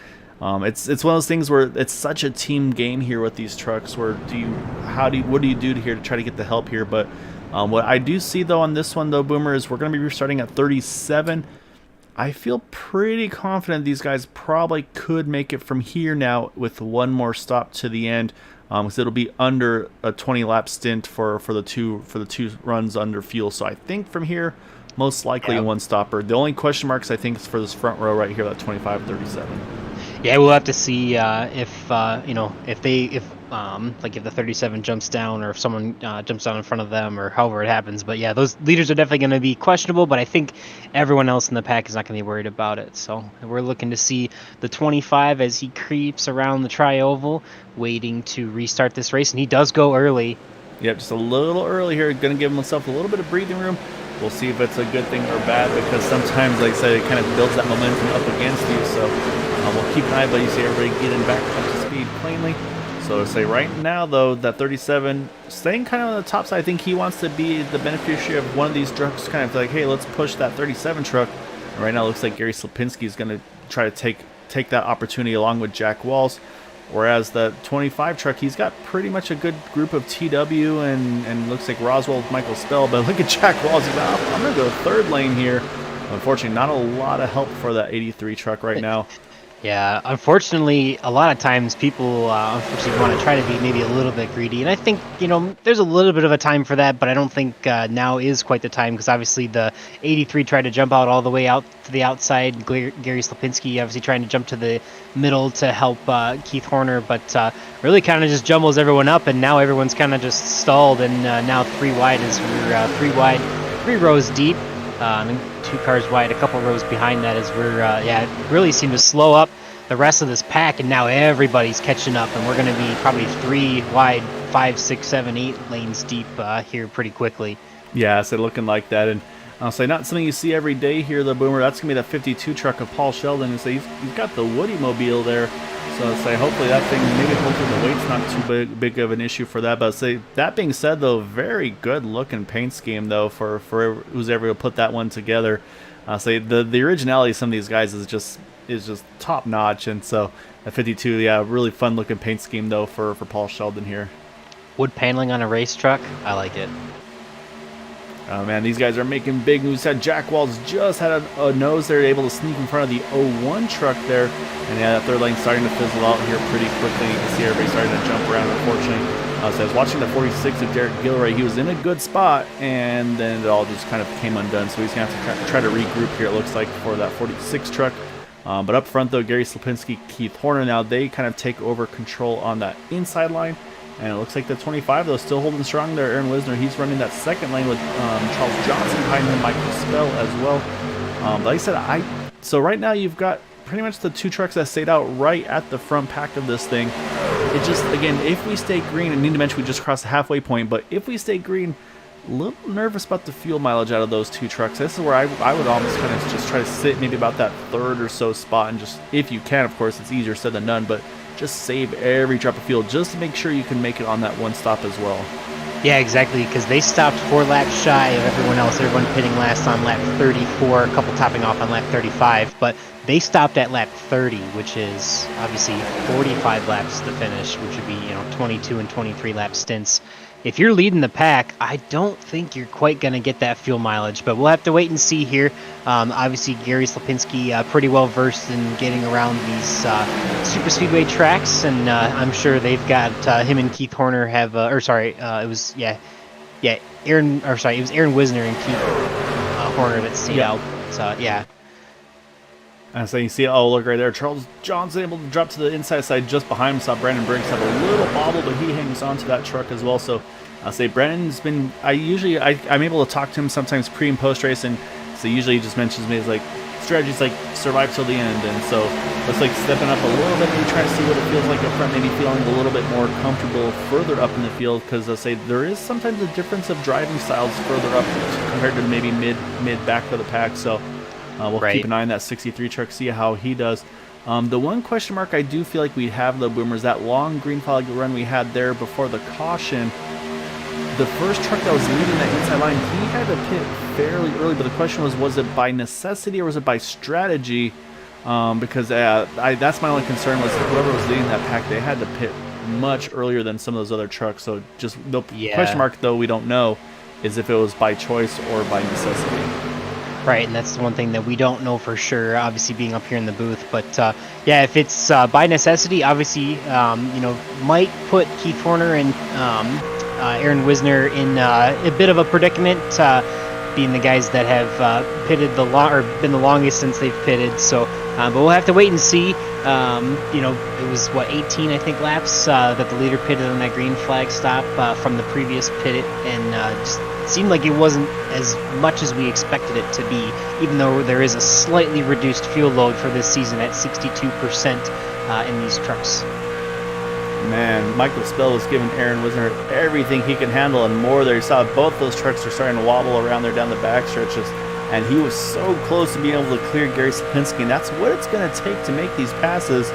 it's one of those things where it's such a team game here with these trucks. Where what do you do here to try to get the help here? But what I do see though on this one though, Boomer, is we're going to be restarting at 37. I feel pretty confident these guys probably could make it from here now with one more stop to the end, because it'll be under a 20 lap stint for the two runs under fuel. So I think from here, most likely one stopper. The only question marks I think is for this front row right here, that 25-37. Yeah, we'll have to see if the 37 jumps down, or if someone jumps down in front of them, or however it happens. But yeah, those leaders are definitely going to be questionable, but I think everyone else in the pack is not going to be worried about it. So we're looking to see the 25 as he creeps around the tri-oval, waiting to restart this race, and he does go early. Yep, just a little early here. Going to give himself a little bit of breathing room. We'll see if it's a good thing or bad, because sometimes, like I said, it kind of builds that momentum up against you. So we'll keep an eye, but you see everybody getting back up to speed plainly. So to say right now, though, that 37 staying kind of on the top side. I think he wants to be the beneficiary of one of these trucks, kind of like, hey, let's push that 37 truck. And right now, it looks like Gary Slipinski is going to try to take that opportunity along with Jack Walls. Whereas the 25 truck, he's got pretty much a good group of TW and looks like Roswell, Michael Spell. But look at Jack Walls. He's like, I'm going to go third lane here. Unfortunately, not a lot of help for that 83 truck right now. Yeah, unfortunately, a lot of times people unfortunately want to try to be maybe a little bit greedy. And I think, there's a little bit of a time for that, but I don't think now is quite the time because obviously the 83 tried to jump out all the way out to the outside. Gary Slipinski obviously trying to jump to the middle to help Keith Horner, but really kind of just jumbles everyone up. And now everyone's kind of just stalled. And now 3 wide as we're 3 wide, 3 rows deep. And 2 cars wide, a couple rows behind that as we're, it really seemed to slow up the rest of this pack, and now everybody's catching up, and we're going to be probably 3 wide, 5, 6, 7, 8 lanes deep here pretty quickly. Yeah, so looking like that, and I'll say not something you see every day here, the Boomer. That's going to be the 52 truck of Paul Sheldon, and so he's got the Woody Mobile there. So I'll say hopefully that thing, hopefully the weight's not too big of an issue for that. But I'll say that being said, though, very good looking paint scheme though for who's ever to put that one together. I'll say the originality of some of these guys is just top notch, and so at 52, yeah, really fun looking paint scheme though for Paul Sheldon here. Wood paneling on a race truck, I like it. Oh man, these guys are making big moves. Jack Walls just had a nose there, able to sneak in front of the 01 truck there. And yeah, that third lane starting to fizzle out here pretty quickly. You can see everybody starting to jump around, unfortunately. So I was watching the 46 of Derek Gilroy. He was in a good spot, and then it all just kind of came undone. So he's going to have to try to regroup here, it looks like, for that 46 truck. But up front, though, Gary Slipinski, Keith Horner, now they kind of take over control on that inside line. And it looks like the 25, though, still holding strong there. Aaron Wisner, he's running that second lane with Charles Johnson behind him, Michael Spell as well. Like I said, so right now you've got pretty much the 2 trucks that stayed out right at the front pack of this thing. It just, again, if we stay green, I need to mention we just crossed the halfway point, but if we stay green, a little nervous about the fuel mileage out of those 2 trucks. This is where I would almost kind of just try to sit maybe about that 3rd or so spot, and just, if you can, of course, it's easier said than done, but just save every drop of fuel just to make sure you can make it on that one stop as well. Yeah, exactly, because they stopped 4 laps shy of everyone else. Everyone pitting last on lap 34, a couple topping off on lap 35, but they stopped at lap 30, which is obviously 45 laps to the finish, which would be 22 and 23 lap stints. If you're leading the pack, I don't think you're quite going to get that fuel mileage, but we'll have to wait and see here. Obviously, Gary Slipinski pretty well versed in getting around these super speedway tracks, and I'm sure they've got him and Keith Horner have, it was Aaron Wisner and Keith Horner that stayed out. So yeah. And so you see, oh, look right there. Charles Johnson able to drop to the inside side just behind him. Saw Brandon Briggs have a little bobble, but he hangs on to that truck as well. So I'll say Brandon's been, I'm able to talk to him sometimes pre and post race. And so usually he just mentions me as like strategies like survive till the end. And so looks like stepping up a little bit, maybe trying to see what it feels like up front, maybe feeling a little bit more comfortable further up in the field. Because I'll say there is sometimes a difference of driving styles further up compared to maybe mid back of the pack. So we'll keep an eye on that 63 truck, see how he does. The one question mark I do feel like we have, though, Boomers, that long green flag run we had there before the caution. The first truck that was leading that inside line, he had to pit fairly early, but the question was it by necessity or was it by strategy? Because that's my only concern was whoever was leading that pack, they had to pit much earlier than some of those other trucks. So just the question mark, though, we don't know, is if it was by choice or by necessity. Right, and that's the one thing that we don't know for sure, obviously being up here in the booth. But if it's by necessity, obviously, might put Keith Horner and Aaron Wisner in a bit of a predicament, being the guys that have pitted been the longest since they've pitted. So, but we'll have to wait and see. It was 18, I think, laps that the leader pitted on that green flag stop from the previous pit, and just seemed like it wasn't as much as we expected it to be, even though there is a slightly reduced fuel load for this season at 62% in these trucks. Man, Michael Spell was giving Aaron Wisner everything he can handle and more there. You saw both those trucks are starting to wobble around there down the back stretches, and he was so close to being able to clear Gary Slipinski, and that's what it's going to take to make these passes.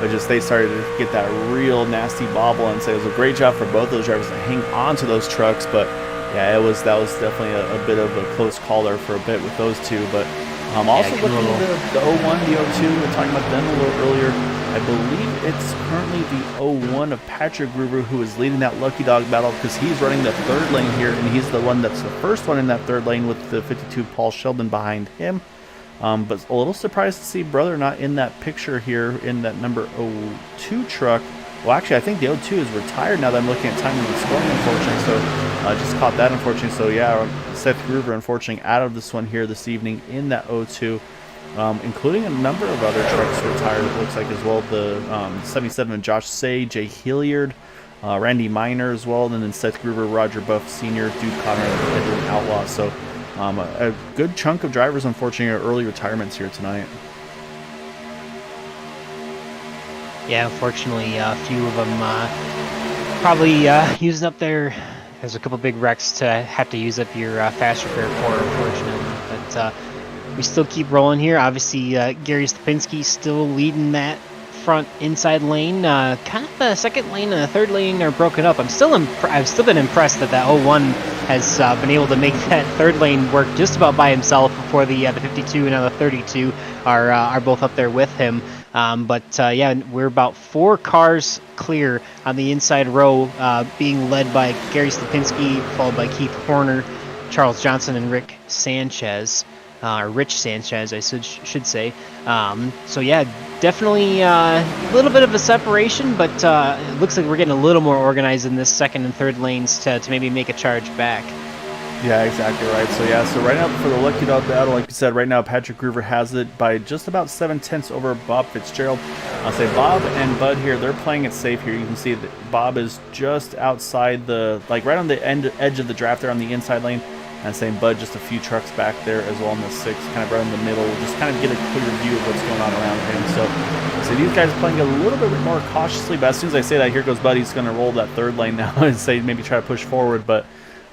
but just they started to get that real nasty bobble, and so it was a great job for both those drivers to hang on to those trucks. But yeah, that was definitely a bit of a close call there for a bit with those two. But also looking at the 01, the 02, we were talking about them a little earlier. I believe it's currently the 01 of Patrick Gruber who is leading that Lucky Dog battle, because he's running the third lane here, and he's the one that's the first one in that third lane with the 52 Paul Sheldon behind him. But a little surprised to see Brother not in that picture here in that number 02 truck. Well, actually, I think the 02 is retired now that I'm looking at timing and scoring, unfortunately. So I just caught that, unfortunately. So yeah, Seth Gruber, unfortunately, out of this one here this evening in that 02. Including a number of other trucks retired, it looks like, as well. The 77 of Josh Say, Jay Hilliard, Randy Miner as well, and then Seth Gruber, Roger Buff Sr., Duke Connor, and Edwin Outlaw. So a good chunk of drivers, unfortunately, are early retirements here tonight. Yeah, unfortunately, a few of them probably using up their... There's a couple big wrecks to have to use up your fast repair for, unfortunately. But we still keep rolling here. Obviously, Gary Stupinski still leading that front inside lane. Kind of the second lane and the third lane are broken up. I've still been impressed that 01 has been able to make that third lane work just about by himself before the 52 and now the 32 are both up there with him. Yeah, we're about 4 cars clear on the inside row, being led by Gary Stupinski, followed by Keith Horner, Charles Johnson, and Rick Sanchez. Or Rich Sanchez, I should say. So yeah, definitely a little bit of a separation, but it looks like we're getting a little more organized in this second and third lanes to maybe make a charge back. Yeah, exactly right. So yeah, so right now for the Lucky Dog battle, like you said, right now Patrick Gruber has it by just about 7/10 over Bob Fitzgerald. I'll say Bob and Bud here, they're playing it safe here. You can see that Bob is just outside right on the edge of the draft there on the inside lane. And same Bud, just a few trucks back there as well in the 6, kind of right in the middle, just kind of get a clear view of what's going on around him. So these guys are playing a little bit more cautiously, but as soon as I say that, here goes Bud. He's going to roll that third lane now and say maybe try to push forward. But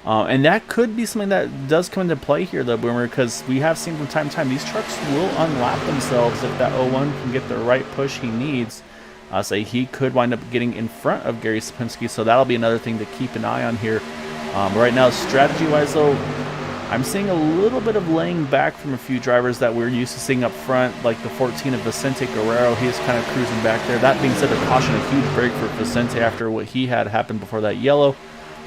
and that could be something that does come into play here, though, Boomer, because we have seen from time to time these trucks will unlap themselves if that 01 can get the right push he needs. So he could wind up getting in front of Gary Stupinski, so that'll be another thing to keep an eye on here. Right now, strategy-wise, though, I'm seeing a little bit of laying back from a few drivers that we're used to seeing up front, like the 14 of Vicente Guerrero. He's kind of cruising back there. That being said, a caution, a huge break for Vicente after what he had happened before that yellow.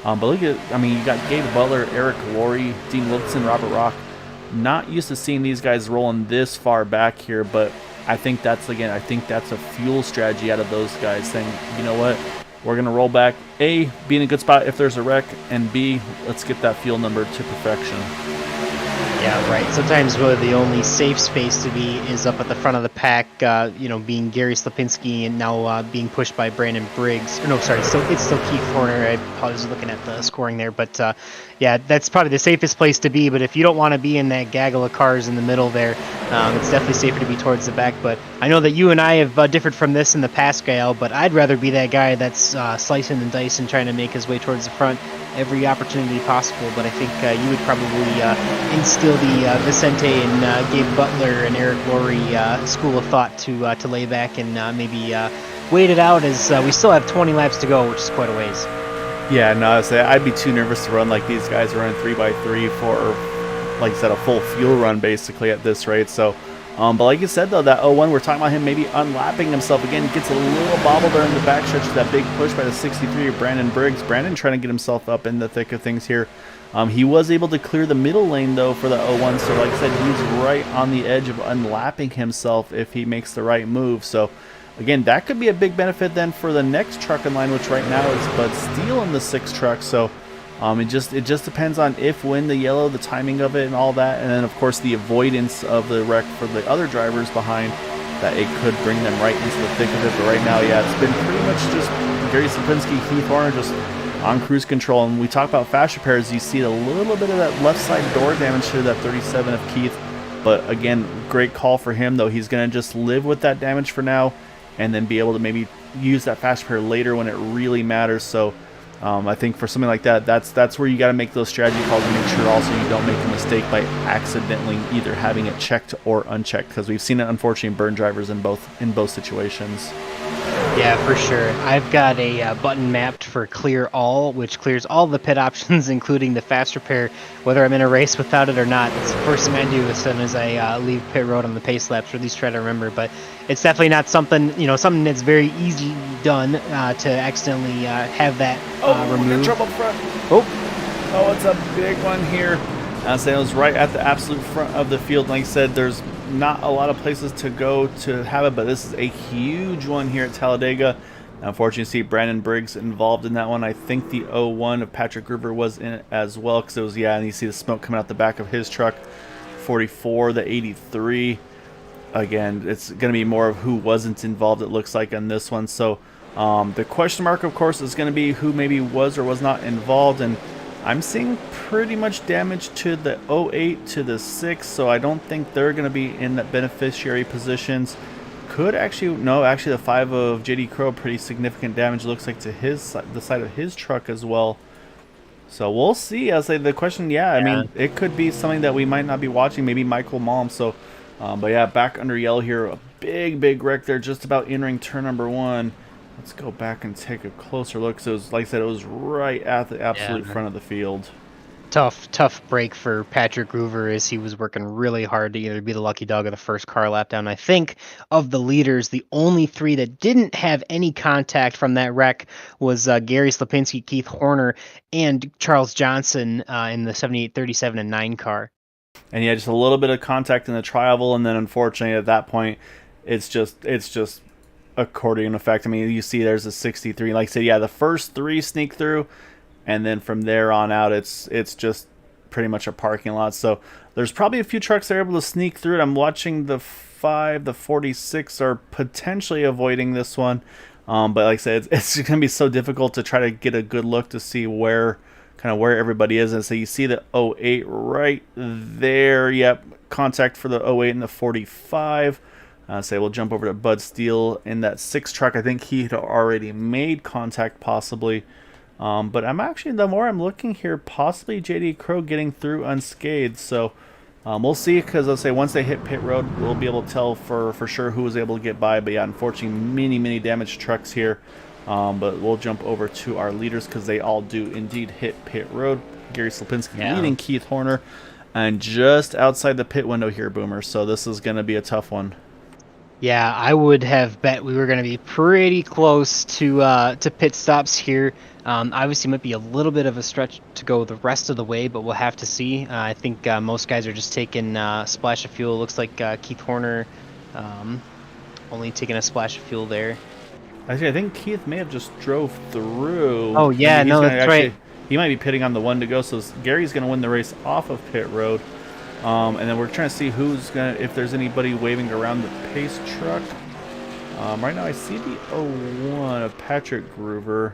But look at, you got Gabe Butler, Eric Laurie, Dean Wilson, Robert Rock. Not used to seeing these guys rolling this far back here, but I think that's a fuel strategy out of those guys, saying, you know what? We're going to roll back, A, be in a good spot if there's a wreck, and B, let's get that fuel number to perfection. Yeah, right. Sometimes really the only safe space to be is up at the front of the pack, being Gary Stupinski and now being pushed by Brandon Briggs. Or no, sorry, it's still Keith Horner. I was looking at the scoring there. But, yeah, that's probably the safest place to be. But if you don't want to be in that gaggle of cars in the middle there, it's definitely safer to be towards the back. But I know that you and I have differed from this in the past, Gael, but I'd rather be that guy that's slicing and dicing, trying to make his way towards the front every opportunity possible. But I think you would probably instill the Vicente and Gabe Butler and Eric Laurie school of thought to lay back and maybe wait it out, as we still have 20 laps to go, which is quite a ways. Yeah, no, I'd be too nervous to run like these guys are running 3x3 for, like you said, a full fuel run basically at this rate. So, but like you said, though, that 01, we're talking about him maybe unlapping himself again. Gets a little bobble there in the backstretch of that big push by the 63 of Brandon Briggs. Brandon trying to get himself up in the thick of things here. He was able to clear the middle lane, though, for the 01. So, like I said, he's right on the edge of unlapping himself if he makes the right move. So, again, that could be a big benefit then for the next truck in line, which right now is Bud Steele in the 6 truck. So, it just depends on if, when, the yellow, the timing of it, and all that, and then of course the avoidance of the wreck for the other drivers behind, that it could bring them right into the thick of it. But right now, yeah, it's been pretty much just Gary Stupinski, Heath Horner just on cruise control. And we talk about fast repairs, you see a little bit of that left side door damage to that 37 of Keith. But again, great call for him, though. He's going to just live with that damage for now, and then be able to maybe use that fast repair later when it really matters. So I think for something like that, that's where you got to make those strategy calls and make sure also you don't make a mistake by accidentally either having it checked or unchecked, because we've seen it unfortunately burn drivers in both situations. Yeah, for sure. I've got a button mapped for clear all, which clears all the pit options, including the fast repair, whether I'm in a race without it or not. It's the first thing I do as soon as I leave pit road on the pace laps, or at least try to remember. But it's definitely not something, something that's very easy done to accidentally have that removed. Trouble front. Oh, it's a big one here. As it was right at the absolute front of the field. Like I said, there's not a lot of places to go to have it, but this is a huge one here at Talladega. Unfortunately, you see Brandon Briggs involved in that one. I think the 01 of Patrick Gruber was in it as well, because it was, yeah, and you see the smoke coming out the back of his truck. 44, the 83. Again, it's going to be more of who wasn't involved, it looks like, on this one. So the question mark, of course, is going to be who maybe was or was not involved, and I'm seeing pretty much damage to the 08 to the 6, so I don't think they're going to be in the beneficiary positions. Could actually, no, actually the 5 of JD Crow, pretty significant damage, looks like, to the side of his truck as well. So we'll see. I'll say the question, yeah, I mean, it could be something that we might not be watching, maybe Michael Malm. So, but yeah, back under yellow here, a big wreck there, just about entering turn number 1. Let's go back and take a closer look. So, it was, like I said, it was right at the absolute front of the field. Tough break for Patrick Gruver, as he was working really hard to either be the lucky dog or the first car lap down. I think of the leaders, the only 3 that didn't have any contact from that wreck was Gary Slapinski, Keith Horner, and Charles Johnson in the 78, 37, and 9 car. And yeah, just a little bit of contact in the tri-oval, and then unfortunately at that point, it's just accordion effect. I mean, you see there's a 63. Like I said, yeah, the first 3 sneak through, and then from there on out, it's just pretty much a parking lot. So there's probably a few trucks that are able to sneak through it. I'm watching the 5, the 46 are potentially avoiding this one. But like I said, it's going to be so difficult to try to get a good look to see where everybody is. And so you see the 08 right there. Yep, contact for the 08 and the 45. Say we'll jump over to Bud Steele in that 6 truck. I think he had already made contact possibly. But I'm actually, the more I'm looking here, possibly JD Crow getting through unscathed. So we'll see, because I'll say once they hit pit road, we'll be able to tell for sure who was able to get by. But yeah, unfortunately, many damaged trucks here. But we'll jump over to our leaders, because they all do indeed hit pit road. Gary Slapinski leading Keith Horner, and just outside the pit window here, Boomer. So this is going to be a tough one. Yeah, I would have bet we were going to be pretty close to pit stops here. Obviously, it might be a little bit of a stretch to go the rest of the way, but we'll have to see. I think most guys are just taking a splash of fuel. Looks like Keith Horner only taking a splash of fuel there. Actually, I think Keith may have just drove through. Oh, yeah, no, that's right. He might be pitting on the 1 to go, so Gary's going to win the race off of pit road. And then we're trying to see if there's anybody waving around the pace truck. Right now I see the 01 of Patrick Gruver.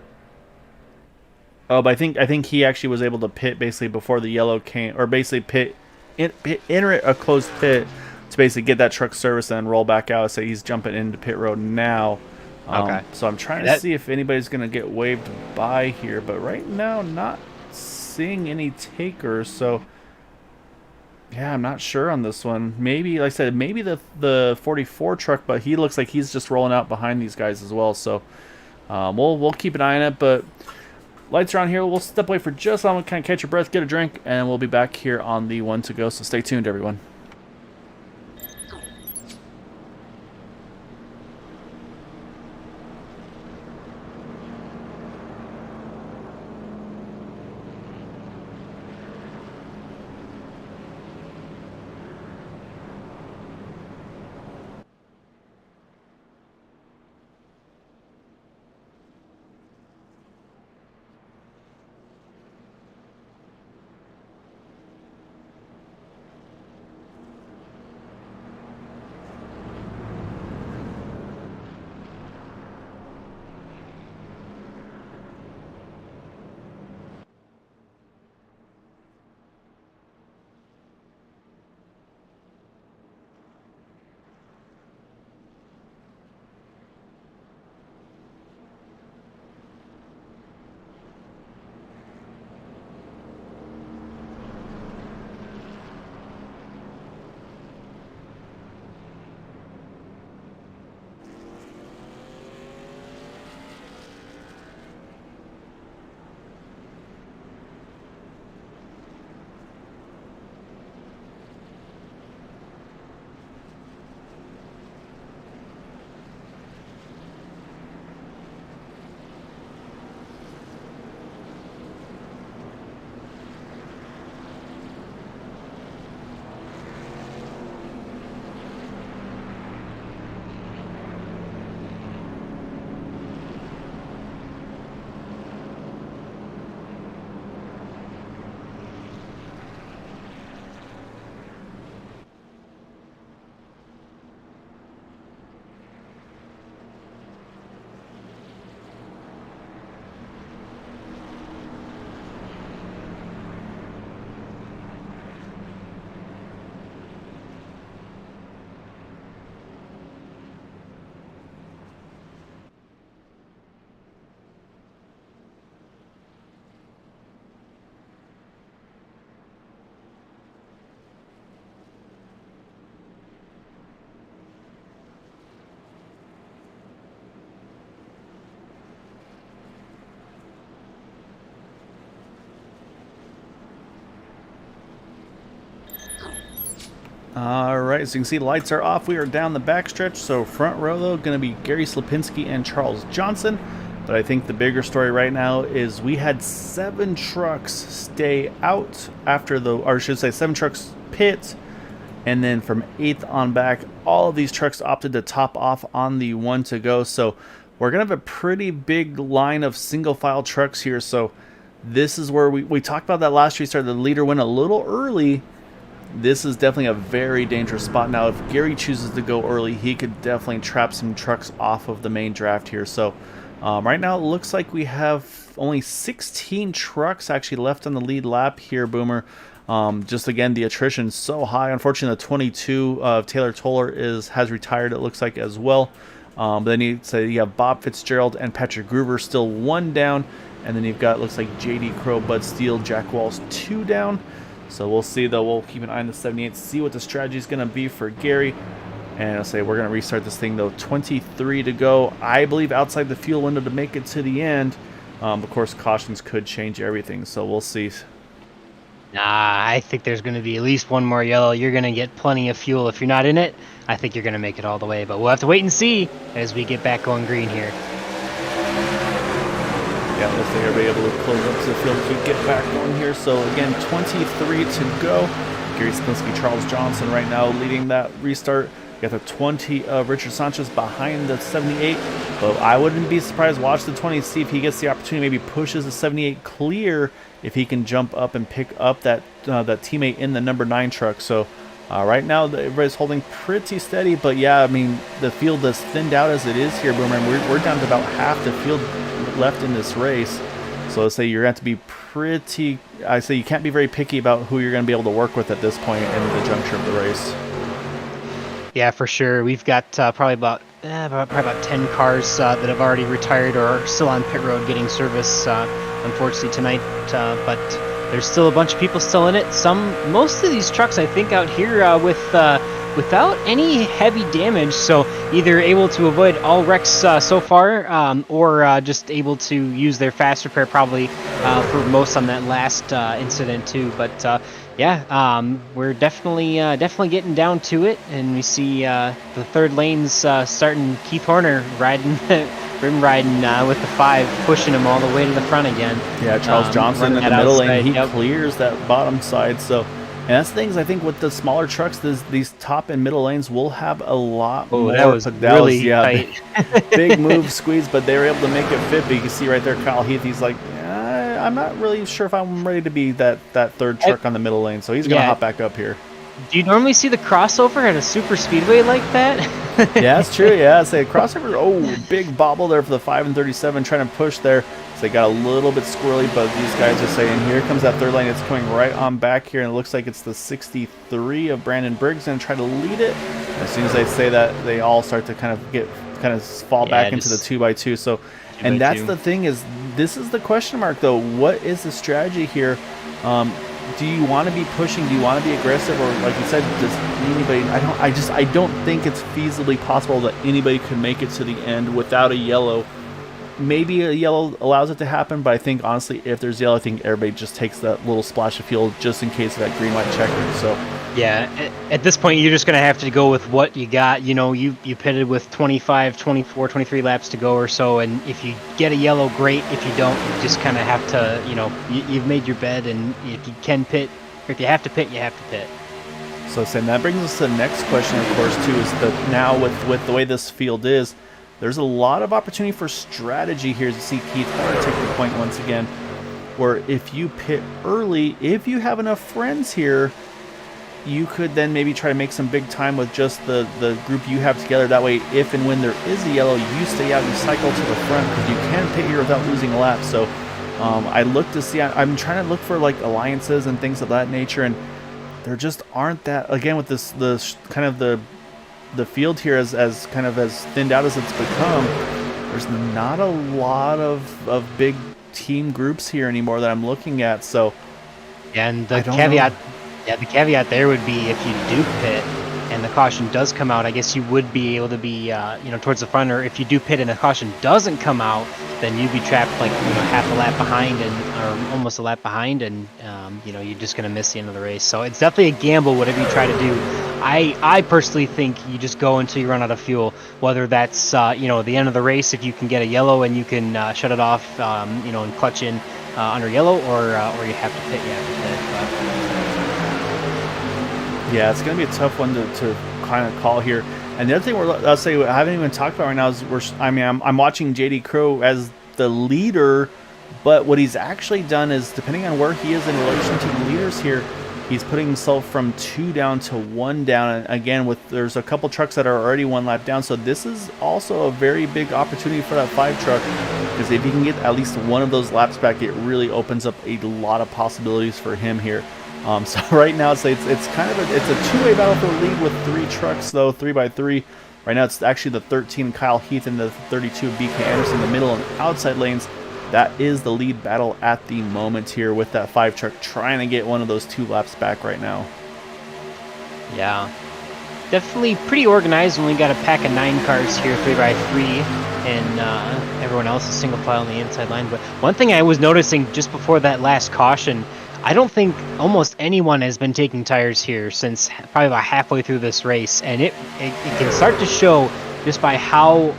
Oh, but I think he actually was able to pit basically before the yellow came, or basically enter a closed pit to basically get that truck serviced and then roll back out. So he's jumping into pit road now. Okay. So I'm trying to see if anybody's going to get waved by here, but right now not seeing any takers. So yeah, I'm not sure on this one. Maybe, like I said, maybe the 44 truck, but he looks like he's just rolling out behind these guys as well. So we'll keep an eye on it. But lights are on here. We'll step away for just a moment, kind of catch your breath, get a drink, and we'll be back here on the 1 to go. So stay tuned, everyone. All right, so you can see the lights are off. We are down the backstretch. So front row, though, going to be Gary Slipinski and Charles Johnson. But I think the bigger story right now is we had 7 trucks stay out after the, or I should say 7 trucks pit. And then from 8th on back, all of these trucks opted to top off on the 1 to go. So we're going to have a pretty big line of single file trucks here. So this is where we talked about that last restart. The leader went a little early. This is definitely a very dangerous spot. Now, if Gary chooses to go early, he could definitely trap some trucks off of the main draft here. So right now, it looks like we have only 16 trucks actually left on the lead lap here, Boomer. Just again, the attrition is so high. Unfortunately, the 22 of Taylor Toller has retired, it looks like, as well. Then you have Bob Fitzgerald and Patrick Groover still 1 down. And then you've got, looks like JD Crow, Bud Steele, Jack Walsh 2 down. So we'll see, though. We'll keep an eye on the 78 to see what the strategy is going to be for Gary. And I'll say we're going to restart this thing, though. 23 to go. I believe outside the fuel window to make it to the end. Of course, cautions could change everything, so we'll see. Nah, I think there's going to be at least 1 more yellow. You're going to get plenty of fuel. If you're not in it, I think you're going to make it all the way. But we'll have to wait and see as we get back going green here. Yeah, looks like everybody able to close up to the field as we get back going here. So again, 23 to go. Gary Spinski, Charles Johnson right now leading that restart. You got the 20 of Richard Sanchez behind the 78. But I wouldn't be surprised. Watch the 20, see if he gets the opportunity, maybe pushes the 78 clear, if he can jump up and pick up that teammate in the number 9 truck. So right now, everybody's holding pretty steady. But yeah, I mean, the field is thinned out as it is here, Boomer. We're down to about half the field left in this race. So let's say you're going to have to be pretty, I say you can't be very picky about who you're going to be able to work with at this point in the juncture of the race. Yeah, for sure. We've got probably about 10 cars that have already retired or are still on pit road getting service, unfortunately, tonight. But there's still a bunch of people still in it. Most of these trucks, I think, out here without any heavy damage, so either able to avoid all wrecks so far, or just able to use their fast repair probably for most on that last incident too. But we're definitely getting down to it, and we see the 3rd lanes starting. Heath Horner riding with the 5, pushing him all the way to the front again. Yeah, Charles Johnson in the middle lane, he clears that bottom side. So, and that's the things I think with the smaller trucks, these top and middle lanes will have a lot more. That was really tight. Big move squeeze, but they were able to make it fit. But you can see right there, Kyle Heath, he's like, I'm not really sure if I'm ready to be that 3rd truck on the middle lane. So he's going to hop back up here. Do you normally see the crossover at a super speedway like that? Yeah, that's true. Yeah, say crossover. Oh, big bobble there for the 5 and 37 trying to push there. So they got a little bit squirrely, but these guys are saying, here comes that 3rd lane. It's coming right on back here, and it looks like it's the 63 of Brandon Briggs going to try to lead it. As soon as they say that, they all start to kind of fall back into the 2x2. So, and that's the thing is, this is the question mark though. What is the strategy here? Do you want to be pushing? Do you want to be aggressive? Or like you said, does anybody? I don't think it's feasibly possible that anybody could make it to the end without a yellow. Maybe a yellow allows it to happen, but I think honestly, if there's yellow, I think everybody just takes that little splash of fuel just in case of that green-white checker. So yeah, at this point, you're just going to have to go with what you got. You know, you pitted with 25, 24, 23 laps to go or so, and if you get a yellow, great. If you don't, you just kind of have to, you've made your bed, and if you can pit, or if you have to pit, you have to pit. So Sam, that brings us to the next question, of course, too, is that now with the way this field is, there's a lot of opportunity for strategy here. As you see Keith take the point once again, where if you pit early, if you have enough friends here, you could then maybe try to make some big time with just the group you have together. That way, if and when there is a yellow, you stay out and cycle to the front, because you can pit here without losing a lap. So I look to see, I'm trying to look for like alliances and things of that nature, and there just aren't that, again, with this kind of the field here as kind of as thinned out as it's become, there's not a lot of big team groups here anymore that I'm looking at. So and the caveat there would be, if you do pit, and the caution does come out, I guess you would be able to be, towards the front. Or if you do pit and the caution doesn't come out, then you'd be trapped like, half a lap behind or almost a lap behind, and you're just gonna miss the end of the race. So it's definitely a gamble, whatever you try to do. I personally think you just go until you run out of fuel, whether that's the end of the race if you can get a yellow and you can shut it off, and clutch in under yellow, or you have to pit. Yeah, it's going to be a tough one to kind of call here. And the other thing I'll say I haven't even talked about right now is I'm watching JD Crow as the leader, but what he's actually done is, depending on where he is in relation to the leaders here, he's putting himself from 2 down to 1 down. And again, there's a couple trucks that are already 1 lap down, so this is also a very big opportunity for that 5 truck, because if he can get at least one of those laps back, it really opens up a lot of possibilities for him here. So right now it's kind of a 2-way battle for the lead with 3 trucks, though, 3x3. Right now it's actually the 13 Kyle Heath and the 32 BK Anderson in the middle and outside lanes. That is the lead battle at the moment here, with that 5 truck trying to get one of those 2 laps back right now. Yeah, definitely pretty organized when we got a pack of 9 cars here, 3x3, and everyone else is single file on the inside line. But one thing I was noticing just before that last caution, I don't think almost anyone has been taking tires here since probably about halfway through this race, and it can start to show just by how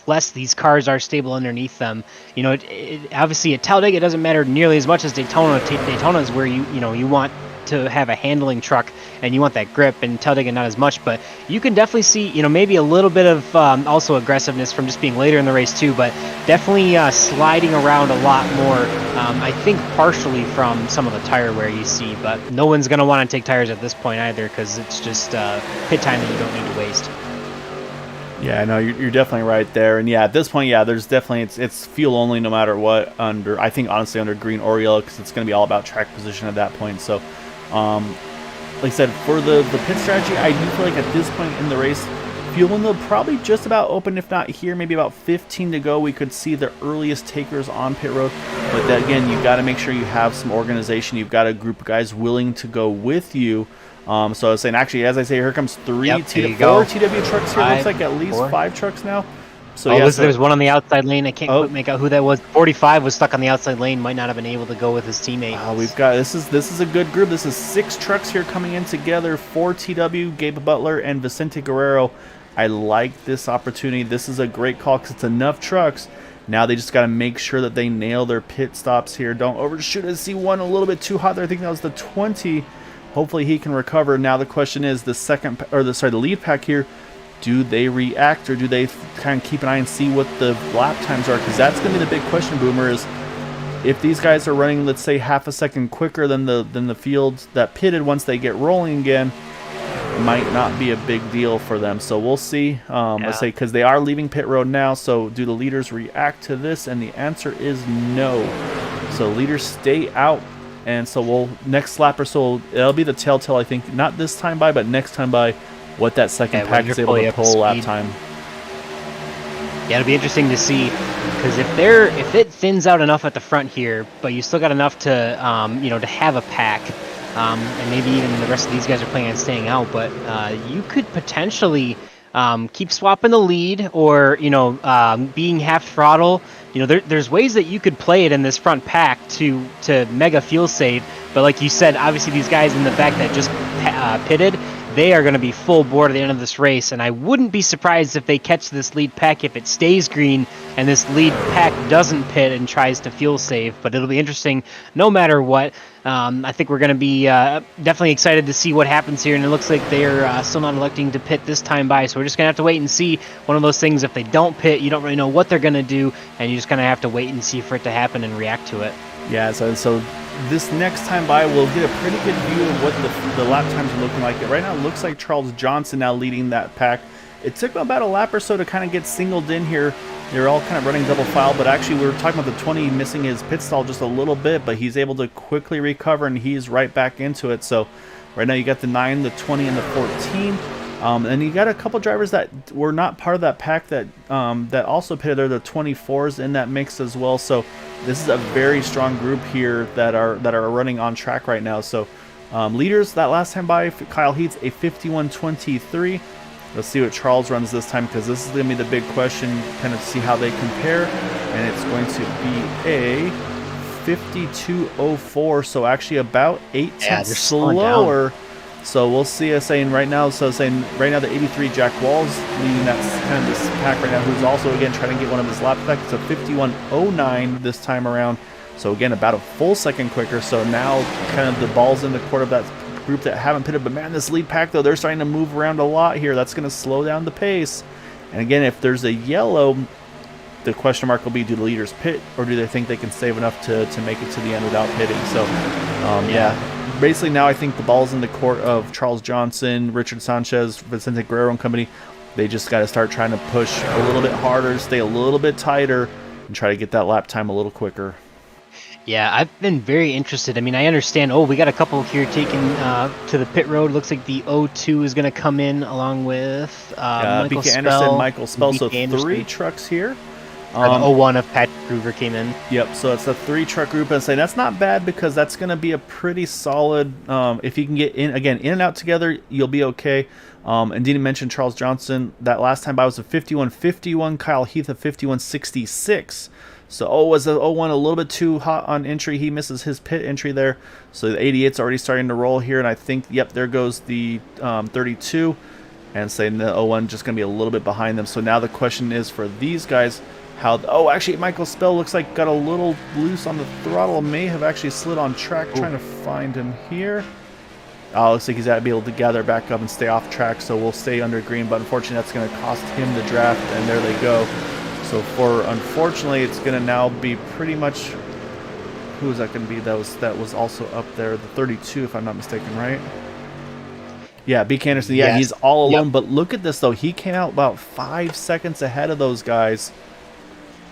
less these cars are stable underneath them. Obviously at Talladega it doesn't matter nearly as much as Daytona. Daytona is where you want to have a handling truck and you want that grip, and Talladega not as much, but you can definitely see maybe a little bit of also aggressiveness from just being later in the race too, but definitely sliding around a lot more, I think partially from some of the tire wear you see, but no one's going to want to take tires at this point either, because it's just pit time that you don't need to waste. Yeah, no, you're definitely right there. And yeah, at this point, yeah, there's definitely, it's fuel only no matter what, I think honestly under green or yellow, because it's going to be all about track position at that point. So like I said, for the pit strategy, I do feel like at this point in the race, fuel window probably just about open, if not here, maybe about 15 to go. We could see the earliest takers on pit road, but that, again, you've got to make sure you have some organization. You've got a group of guys willing to go with you. So I was saying, actually, as I say, here comes 4 TW trucks here. Looks like at least 5 trucks now. So yeah, there's one on the outside lane. I can't quite make out who that was. 45 was stuck on the outside lane. Might not have been able to go with his teammate. We've got this is a good group. This is 6 trucks here coming in together. 4 TW, Gabe Butler and Vicente Guerrero. I like this opportunity. This is a great call because it's enough trucks. Now they just got to make sure that they nail their pit stops here. Don't overshoot. I see one a little bit too hot there. I think that was the 20. Hopefully he can recover. Now the question is the lead pack here. Do they react, or do they kind of keep an eye and see what the lap times are? Because that's going to be the big question, Boomer, is if these guys are running, let's say, half a second quicker than the field that pitted once they get rolling again, might not be a big deal for them. So we'll see. Let's say, because they are leaving pit road now, so do the leaders react to this? And the answer is no. So leaders stay out. And so next lap or so, it'll be the telltale, I think, not this time by, but next time by, what that second pack is able to pull lap time. Yeah, it'll be interesting to see, because if it thins out enough at the front here, but you still got enough to to have a pack, and maybe even the rest of these guys are planning on staying out, but you could potentially keep swapping the lead, or being half throttle. There's ways that you could play it in this front pack to mega fuel save, but like you said, obviously these guys in the back that just pitted, they are going to be full board at the end of this race, and I wouldn't be surprised if they catch this lead pack if it stays green and this lead pack doesn't pit and tries to fuel save. But it'll be interesting no matter what. I think we're going to be definitely excited to see what happens here, and it looks like they're still not electing to pit this time by, so we're just going to have to wait and see. One of those things, if they don't pit, you don't really know what they're going to do, and you just kind of have to wait and see for it to happen and react to it. Yeah, so this next time by, we'll get a pretty good view of what the lap times are looking like. Right now, it looks like Charles Johnson now leading that pack. It took about a lap or so to kind of get singled in here. They're all kind of running double file, but actually we were talking about the 20 missing his pit stall just a little bit, but he's able to quickly recover, and he's right back into it. So right now you got the 9, the 20, and the 14. And you got a couple drivers that were not part of that pack that also pitted. There, the 24s in that mix as well. So this is a very strong group here that are running on track right now. So Leaders that last time by, Kyle Heath, a 51.23. Let's see what Charles runs this time, because this is going to be the big question, kind of see how they compare. And it's going to be a 52.04, so actually about 8 tenths slower. So we'll see us saying right now, the 83 Jack Walls leading that kind of this pack right now, who's also again trying to get one of his lap back. It's a 51.09 this time around. So again, about a full second quicker. So now kind of the ball's in the court of that group that haven't pitted. But man, this lead pack though, they're starting to move around a lot here. That's going to slow down the pace. And again, if there's a yellow, the question mark will be, do the leaders pit, or do they think they can save enough to make it to the end without pitting? So yeah. Basically now I think the ball's in the court of Charles Johnson, Richard Sanchez, Vicente Guerrero and company. They just got to start trying to push a little bit harder, stay a little bit tighter, and try to get that lap time a little quicker. Yeah, I've been very interested. I mean, I understand, we got a couple here taken to the pit road. Looks like the 02 is going to come in along with Michael BK Spell. Anderson, Michael Spell, so Anderson. 3 trucks here. The 01 of Patrick Groover came in. Yep, so it's a 3-truck group, and say that's not bad because that's going to be a pretty solid. If you can get in and out together, you'll be okay. And didn't mention Charles Johnson. That last time by was a 51.51. Kyle Heath a 51.66. So was the 01 a little bit too hot on entry? He misses his pit entry there. So the 88's already starting to roll here, and I think there goes the 32, and saying the 01 just going to be a little bit behind them. So now the question is for these guys. Actually, Michael Spell looks like got a little loose on the throttle. May have actually slid on track. Trying to find him here. Looks like he's got to be able to gather back up and stay off track, so we'll stay under green. But unfortunately, that's going to cost him the draft, and there they go. So unfortunately, it's going to now be pretty much, who is that going to be? That was also up there, the 32, if I'm not mistaken, right? Yeah, BK Anderson. Yeah, yes. He's all alone. Yep. But look at this though. He came out about 5 seconds ahead of those guys,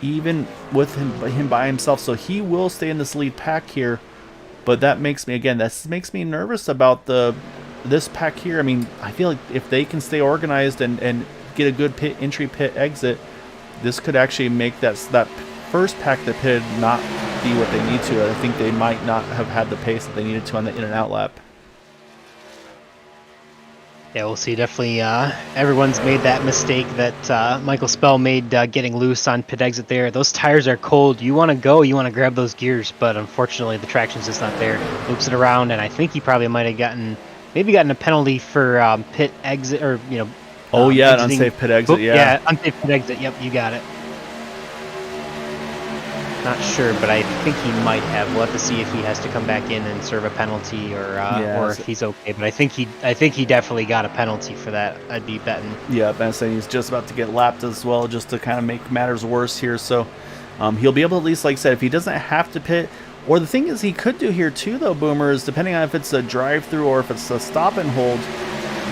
even with him by himself. So he will stay in this lead pack here. But that makes me nervous about this pack here. I mean, I feel like if they can stay organized and get a good pit entry, pit exit, this could actually make that first pack that pitted not be what they need to. I think they might not have had the pace that they needed to on the in and out lap. Yeah, we'll see. Definitely everyone's made that mistake that Michael Spell made getting loose on pit exit there. Those tires are cold. You want to go, you want to grab those gears, but unfortunately the traction's just not there. Loops it around, and I think he probably might have gotten a penalty for pit exit, or an unsafe pit exit. Yeah, unsafe pit exit. Yep, you got it. Not sure, but I think he might have. We'll have to see if he has to come back in and serve a penalty, or if he's okay. But I think he definitely got a penalty for that. I'd be betting. Yeah, Ben saying he's just about to get lapped as well, just to kind of make matters worse here. So he'll be able to, at least, like I said, if he doesn't have to pit. Or the thing is, he could do here too, though, Boomer, is depending on if it's a drive-through or if it's a stop and hold.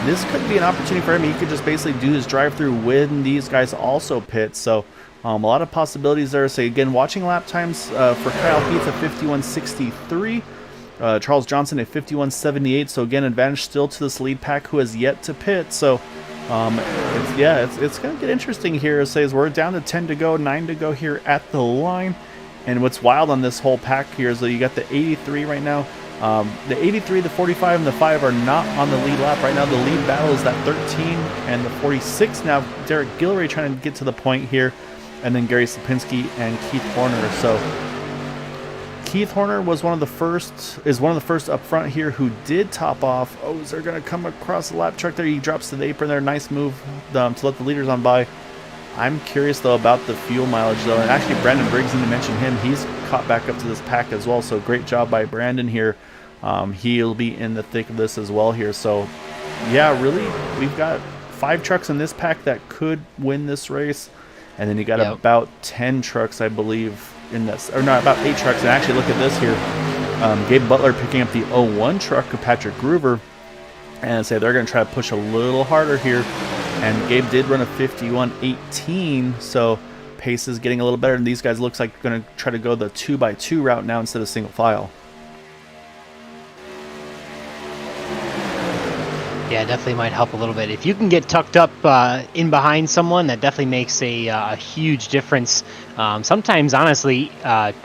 This could be an opportunity for him. He could just basically do his drive-through when these guys also pit. So. A lot of possibilities there. So again, watching lap times for Kyle Heath at 51.63, Charles Johnson at 51.78. So again, advantage still to this lead pack who has yet to pit. So it's going to get interesting here. It says we're down to 10 to go, 9 to go here at the line. And what's wild on this whole pack here is that you got the 83 right now. The 83, the 45, and the 5 are not on the lead lap right now. The lead battle is that 13 and the 46. Now Derek Gilroy trying to get to the point here. And then Gary Sapinski and Keith Horner. So Keith Horner was one of the first up front here who did top off. Is they're going to come across the lap truck there. He drops to the apron there. Nice move to let the leaders on by. I'm curious though about the fuel mileage though. And actually Brandon Briggs, didn't mention him. He's caught back up to this pack as well. So great job by Brandon here. He'll be in the thick of this as well here. So yeah, really, we've got 5 trucks in this pack that could win this race. And then you got about 10 trucks, I believe, in this. Or not, about 8 trucks. And actually, look at this here. Gabe Butler picking up the 01 truck of Patrick Groover. And say they're going to try to push a little harder here. And Gabe did run a 51.18. So pace is getting a little better. And these guys looks like they're going to try to go the 2x2 route now instead of single file. Yeah, definitely might help a little bit. If you can get tucked up in behind someone, that definitely makes a huge difference. Sometimes, honestly,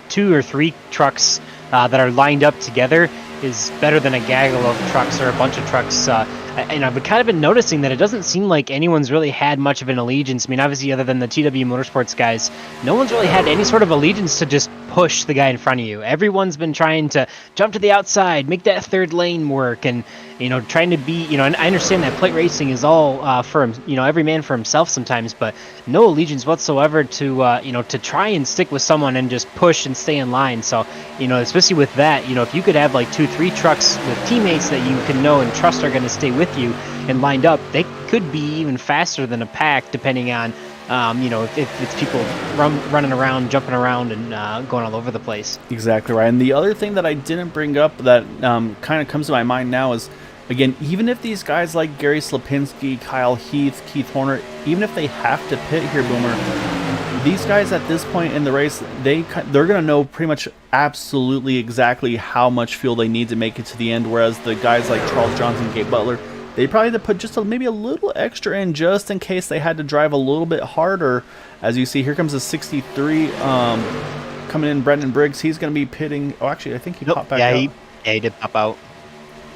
2 or 3 trucks that are lined up together, is better than a gaggle of trucks or a bunch of trucks. And I've kind of been noticing that it doesn't seem like anyone's really had much of an allegiance. I mean, obviously, other than the TW Motorsports guys, no one's really had any sort of allegiance to just push the guy in front of you. Everyone's been trying to jump to the outside, make that third lane work, and trying to be, and I understand that plate racing is all for every man for himself sometimes, but no allegiance whatsoever to to try and stick with someone and just push and stay in line. So especially with that, if you could have like 2-3 trucks with teammates that you can know and trust are going to stay with you and lined up, they could be even faster than a pack, depending on if it's people running around, jumping around, and going all over the place. Exactly right. And the other thing that I didn't bring up that kind of comes to my mind now is, again, even if these guys like Gary Slapinski, Kyle Heath, Keith Horner, even if they have to pit here, Boomer, these guys at this point in the race, they're going to know pretty much absolutely exactly how much fuel they need to make it to the end, whereas the guys like Charles Johnson, Gabe Butler, they probably had to put just maybe a little extra in just in case they had to drive a little bit harder. As you see, here comes the 63 coming in, Brendan Briggs. He's going to be pitting. Oh, actually, I think he popped back out. He did pop out.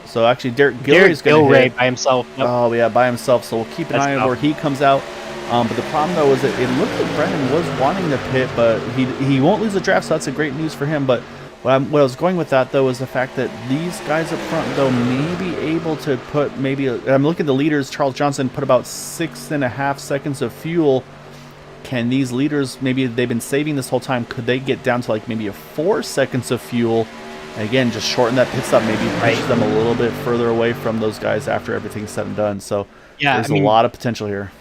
So actually, Derek Gilroy's going to hit by himself. Yep. Oh, yeah, by himself. So we'll keep an eye on where he comes out. But the problem, though, is that it looked like Brendan was wanting to pit, but he won't lose the draft, so that's a great news for him. But what I was going with that, though, is the fact that these guys up front, though, may be able to put I'm looking at the leaders. Charles Johnson put about 6.5 seconds of fuel. Can these leaders, maybe they've been saving this whole time, could they get down to like maybe 4 seconds of fuel? And again, just shorten that pit stop, maybe push them a little bit further away from those guys after everything's said and done. So yeah, there's a lot of potential here.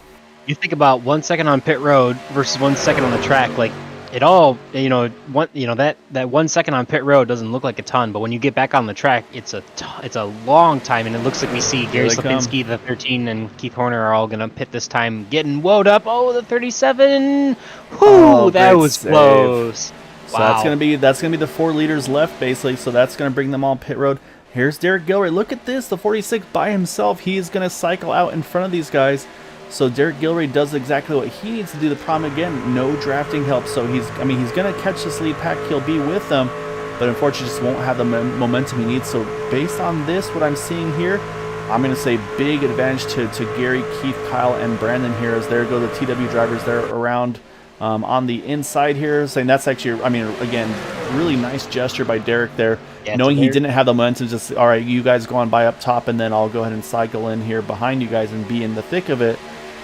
You think about 1 second on pit road versus 1 second on the track, like it all, that 1 second on pit road doesn't look like a ton, but when you get back on the track, it's a long time, and it looks like we see Gary Slapinski, the 13, and Keith Horner are all gonna pit this time, getting woed up. Oh, the 37! Whoo, that was close. So that's gonna be the 4 leaders left basically. So that's gonna bring them all pit road. Here's Derek Gilroy. Look at this, the 46 by himself. He's gonna cycle out in front of these guys. So Derek Gilroy does exactly what he needs to do. The problem again, no drafting help. So he's going to catch this lead pack. He'll be with them, but unfortunately just won't have the momentum he needs. So based on this, what I'm seeing here, I'm going to say big advantage to Gary, Keith, Kyle, and Brandon here, as there go the TW drivers there around on the inside here. Saying that's actually, again, really nice gesture by Derek there. Yeah, knowing he didn't have the momentum, just, all right, you guys go on by up top, and then I'll go ahead and cycle in here behind you guys and be in the thick of it.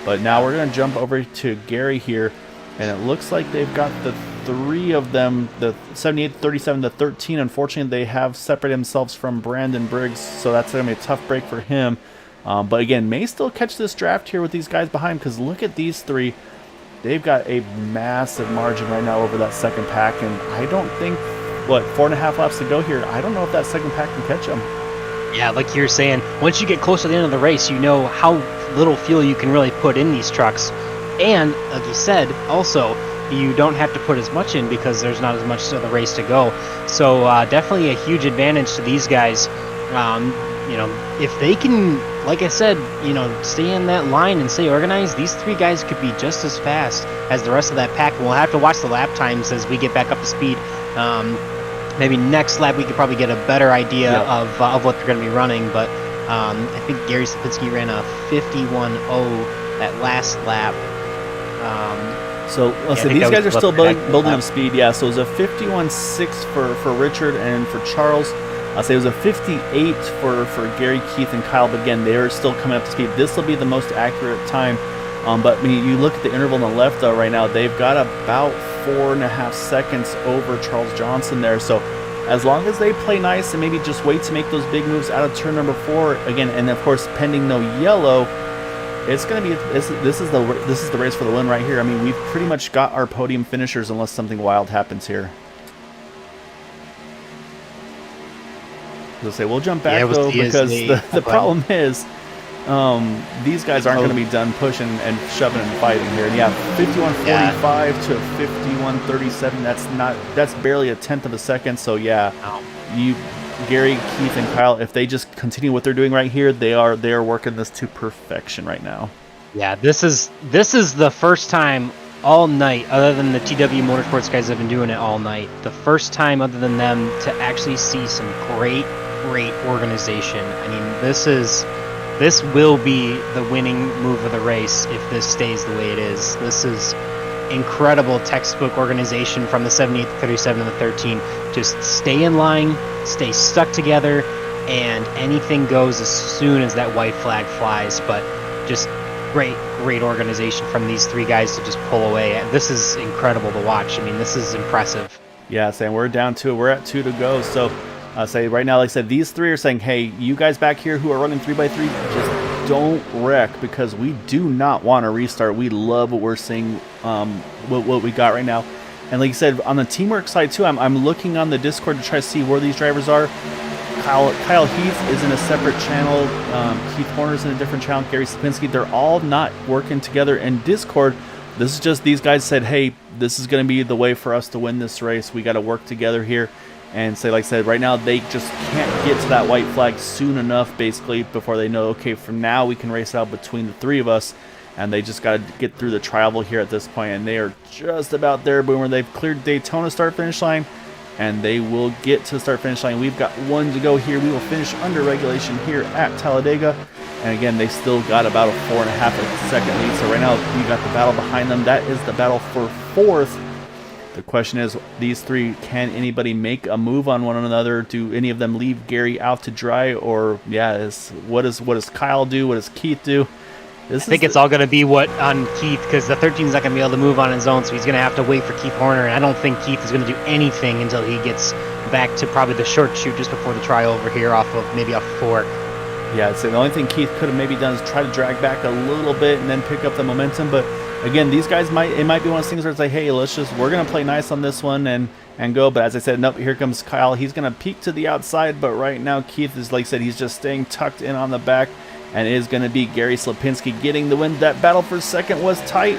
But now we're going to jump over to Gary here, and it looks like they've got the 3 of them, the 78, 37, the 13. Unfortunately, they have separated themselves from Brandon Briggs, so that's going to be a tough break for him. But again, may still catch this draft here with these guys behind, because look at these 3. They've got a massive margin right now over that second pack, and I don't think, 4.5 laps to go here, I don't know if that second pack can catch them. Yeah, like you're saying, once you get close to the end of the race, you know how little fuel you can really put in these trucks. And, like you said, also, you don't have to put as much in because there's not as much of the race to go. So definitely a huge advantage to these guys. If they can, like I said, stay in that line and stay organized, these 3 guys could be just as fast as the rest of that pack. And we'll have to watch the lap times as we get back up to speed. Maybe next lap we could probably get a better idea of what they're going to be running, but I think Gary Slapinski ran a 51.0 that last lap. So let's see, these guys are still building up speed. Yeah, so it was a 51.6 for Richard and for Charles. I'll say it was a 58 for Gary, Keith, and Kyle, but again, they're still coming up to speed. This will be the most accurate time. But when you look at the interval on the left, though, right now, they've got about 4.5 seconds over Charles Johnson there. So as long as they play nice and maybe just wait to make those big moves out of turn number 4 again, and of course pending no yellow, it's going to be this is the race for the win right here. We've pretty much got our podium finishers unless something wild happens here. We'll jump back though, because the problem is these guys aren't going to be done pushing and shoving and fighting here. And yeah, 51.45 to 51.37. That's barely a tenth of a second. So yeah, Gary, Keith, and Kyle, if they just continue what they're doing right here, they are working this to perfection right now. Yeah, this is the first time all night, other than the TW Motorsports guys have been doing it all night, the first time other than them to actually see some great great organization. I mean, this will be the winning move of the race if this stays the way it is. This is incredible textbook organization from the 78, the 37, and the 13. Just stay in line, stay stuck together, and anything goes as soon as that white flag flies. But just great organization from these three guys to just pull away. This is incredible to watch. I mean, this is impressive. Yeah, saying we're down to, we're at 2 to go. So say right now, like I said, these three are saying, hey, you guys back here who are running 3x3, just don't wreck, because we do not want to restart. We love what we're seeing, what we got right now. And like you said, on the teamwork side too, I'm looking on the Discord to try to see where these drivers are. Kyle Heath is in a separate channel. Keith Horner's in a different channel. Gary Slipinski, they're all not working together in Discord. This is just these guys said, hey, this is going to be the way for us to win this race. We got to work together here. And say, like I said, right now they just can't get to that white flag soon enough, basically, before they know, okay, from now we can race out between the three of us. And they just got to get through the tri-oval here at this point. And they are just about there, Boomer. They've cleared Daytona start-finish line. And they will get to the start-finish line. We've got 1 to go here. We will finish under regulation here at Talladega. And again, they still got about a 4.5-second lead. So right now, we got the battle behind them. That is the battle for 4th. The question is, these three, can anybody make a move on one another? Do any of them leave Gary out to dry? Or, yeah, what does Kyle do? What does Keith do? I think it's all going to be on Keith, because the 13's not going to be able to move on his own, so he's going to have to wait for Keith Horner, and I don't think Keith is going to do anything until he gets back to probably the short shoot just before the try over here off of 4. Yeah, so the only thing Keith could have maybe done is try to drag back a little bit and then pick up the momentum. But again, these guys might be one of those things where it's like, hey, we're going to play nice on this one and go. But as I said, nope, here comes Kyle. He's going to peek to the outside, but right now Keith is, like I said, he's just staying tucked in on the back. And it is going to be Gary Slipinski getting the win. That battle for second was tight.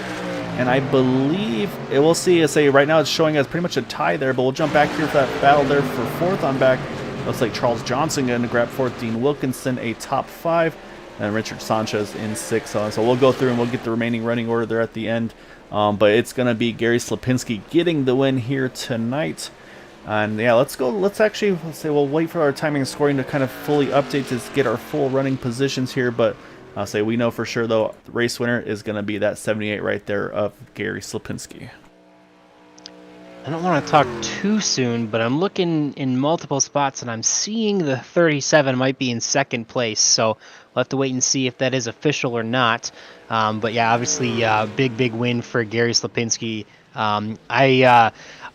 And I believe, we'll see, right now it's showing us pretty much a tie there. But we'll jump back here for that battle there for 4th on back. Looks like Charles Johnson going to grab 4th, Dean Wilkinson a top 5. And Richard Sanchez in 6th. So we'll go through and we'll get the remaining running order there at the end. But it's going to be Gary Slipinski getting the win here tonight. And yeah, let's say we'll wait for our timing and scoring to kind of fully update to get our full running positions here. But I'll say we know for sure, though, the race winner is going to be that 78 right there of Gary Slipinski. I don't want to talk too soon, but I'm looking in multiple spots, and I'm seeing the 37 might be in 2nd place. So we'll have to wait and see if that is official or not. But yeah, obviously, big win for Gary Slipinski.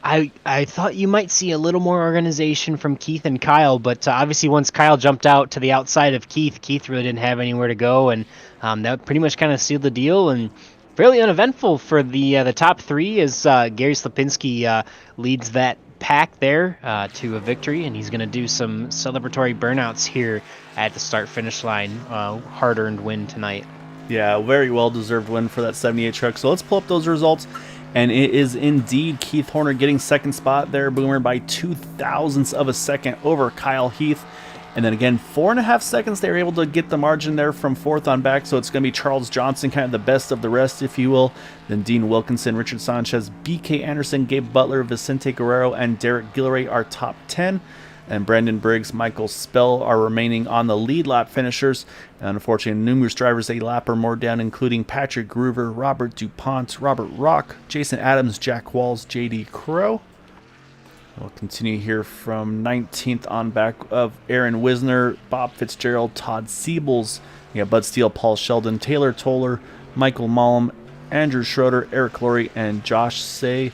I thought you might see a little more organization from Keith and Kyle, but obviously once Kyle jumped out to the outside of Keith really didn't have anywhere to go, and that pretty much kind of sealed the deal. And fairly uneventful for the top 3 as Gary Slipinski leads that pack there to a victory, and he's going to do some celebratory burnouts here at the start-finish line. Hard-earned win tonight. Yeah, very well-deserved win for that 78 truck. So let's pull up those results. And it is indeed Keith Horner getting 2nd spot there, Boomer, by 0.02 of a second over Kyle Heath. And then again, 4.5 seconds, they were able to get the margin there from 4th on back. So it's going to be Charles Johnson, kind of the best of the rest, if you will. Then Dean Wilkinson, Richard Sanchez, BK Anderson, Gabe Butler, Vicente Guerrero, and Derek Gilroy are top 10. And Brandon Briggs, Michael Spell are remaining on the lead lap finishers. And unfortunately, numerous drivers a lap or more down, including Patrick Groover, Robert DuPont, Robert Rock, Jason Adams, Jack Walls, JD Crow. We'll continue here from 19th on back of Aaron Wisner, Bob Fitzgerald, Todd Siebels, Bud Steele, Paul Sheldon, Taylor Toller, Michael Mallum, Andrew Schroeder, Eric Laurie, and Josh Say.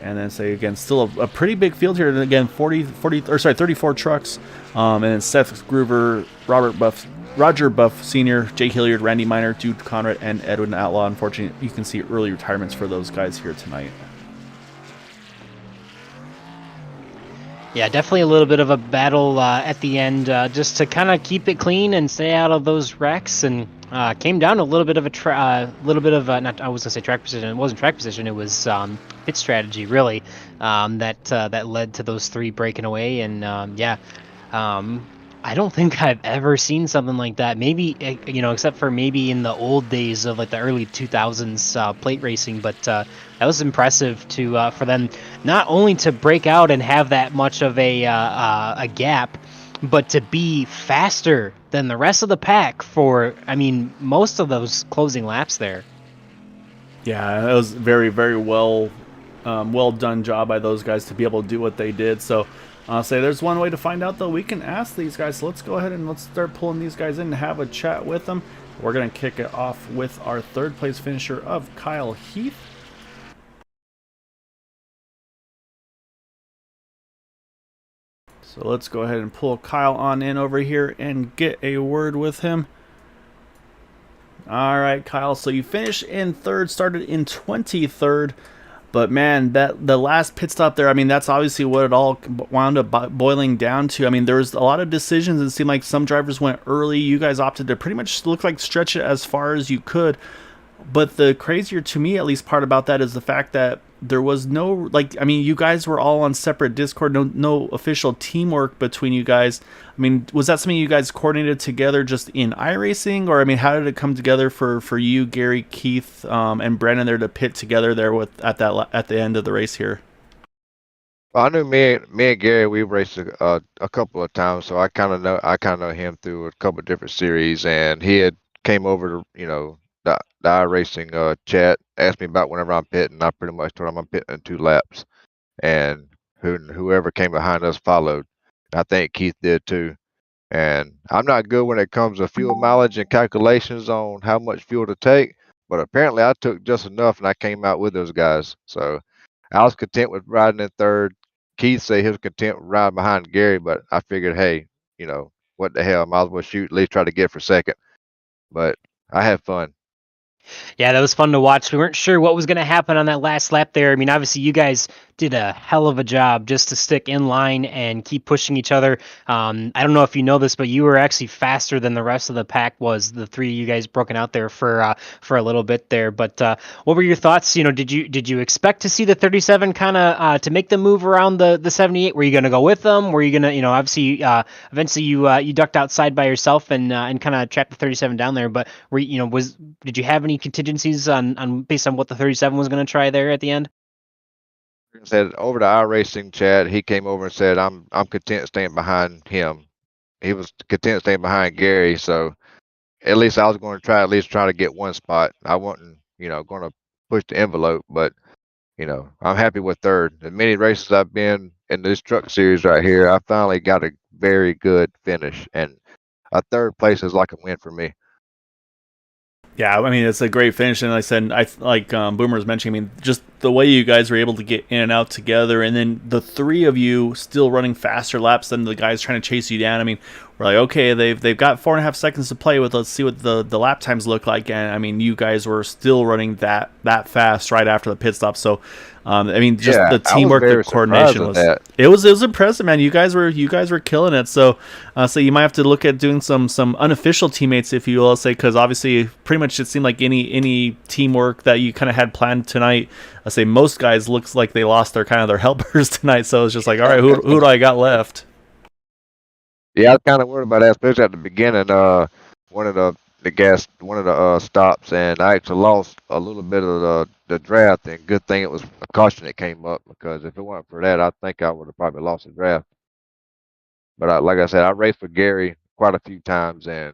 And then again, still a pretty big field here. And again, 34 trucks. And then Seth Groover, Roger Buff Sr., Jay Hilliard, Randy Miner, Dude Conrad, and Edwin Outlaw. Unfortunately, you can see early retirements for those guys here tonight. Yeah, definitely a little bit of a battle at the end, just to kind of keep it clean and stay out of those wrecks. And came down to a little bit of I was gonna say track position. It wasn't track position. It was pit strategy, really, that led to those 3 breaking away. And I don't think I've ever seen something like that. Maybe except for maybe in the old days of like the early 2000s plate racing. But that was impressive for them not only to break out and have that much of a gap, but to be faster than the rest of the pack for, I mean, most of those closing laps there. Yeah, it was very, very well done job by those guys to be able to do what they did. So I'll say there's one way to find out, though. We can ask these guys. So let's go ahead and let's start pulling these guys in and have a chat with them. We're going to kick it off with our third place finisher of Kyle Heath. So let's go ahead and pull Kyle on in over here and get a word with him. All right, Kyle. So you finished in third, started in 23rd. But man, that the last pit stop there, I mean, that's obviously what it all wound up boiling down to. I mean, there was a lot of decisions. It seemed like some drivers went early. You guys opted to pretty much look like stretch it as far as you could. But the crazier, to me at least, part about that is the fact that there was no, like, I mean, you guys were all on separate Discord, no official teamwork between you guys. I mean, was that something you guys coordinated together just in iRacing, or I mean, how did it come together for you, Gary, Keith, and Brandon there to pit together there at the end of the race here? Well, I knew me and Gary, we've raced a couple of times, so I kind of know him through a couple of different series, and he had came over to the iRacing chat, asked me about whenever I'm pitting. I pretty much told him I'm pitting in 2 laps, and whoever came behind us followed. I think Keith did too. And I'm not good when it comes to fuel mileage and calculations on how much fuel to take, but apparently I took just enough, and I came out with those guys. So I was content with riding in third. Keith said he was content with riding behind Gary, but I figured, hey, what the hell? I might as well shoot, at least try to get for second. But I had fun. Yeah, that was fun to watch. We weren't sure what was going to happen on that last lap there. I mean, obviously, you guys did a hell of a job just to stick in line and keep pushing each other. I don't know if you know this, but you were actually faster than the rest of the pack was. The 3 of you guys broken out there for a little bit there. But what were your thoughts? Did you expect to see the 37 kind of to make the move around the 78? Were you going to go with them? Were you going to, obviously, eventually you ducked outside by yourself and kind of trapped the 37 down there. But did you have any contingencies on based on what the 37 was going to try there at the end? Said over to our racing chat, he came over and said, I'm content staying behind him. He was content staying behind Gary, so at least I was going to try to get one spot. I wasn't, going to push the envelope, but I'm happy with third. The many races I've been in this truck series right here, I finally got a very good finish, and a third place is like a win for me. Yeah, I mean, it's a great finish, and like I said, like Boomer was mentioning, I mean, just the way you guys were able to get in and out together, and then the 3 of you still running faster laps than the guys trying to chase you down. I mean, we're like, okay, they've got 4.5 seconds to play with. Let's see what the lap times look like. And I mean, you guys were still running that fast right after the pit stop. So, I mean, just the teamwork, the coordination was impressive, man. You guys were killing it. So, so you might have to look at doing some unofficial teammates, if you will, say, because obviously, pretty much it seemed like any teamwork that you kind of had planned tonight. I say most guys looks like they lost their helpers tonight. So it's just like, all right, who do I got left? Yeah, I was kind of worried about that, especially at the beginning. One of the stops, and I actually lost a little bit of the draft. And good thing it was a caution that came up, because if it weren't for that, I think I would have probably lost the draft. But like I said, I raced with Gary quite a few times, and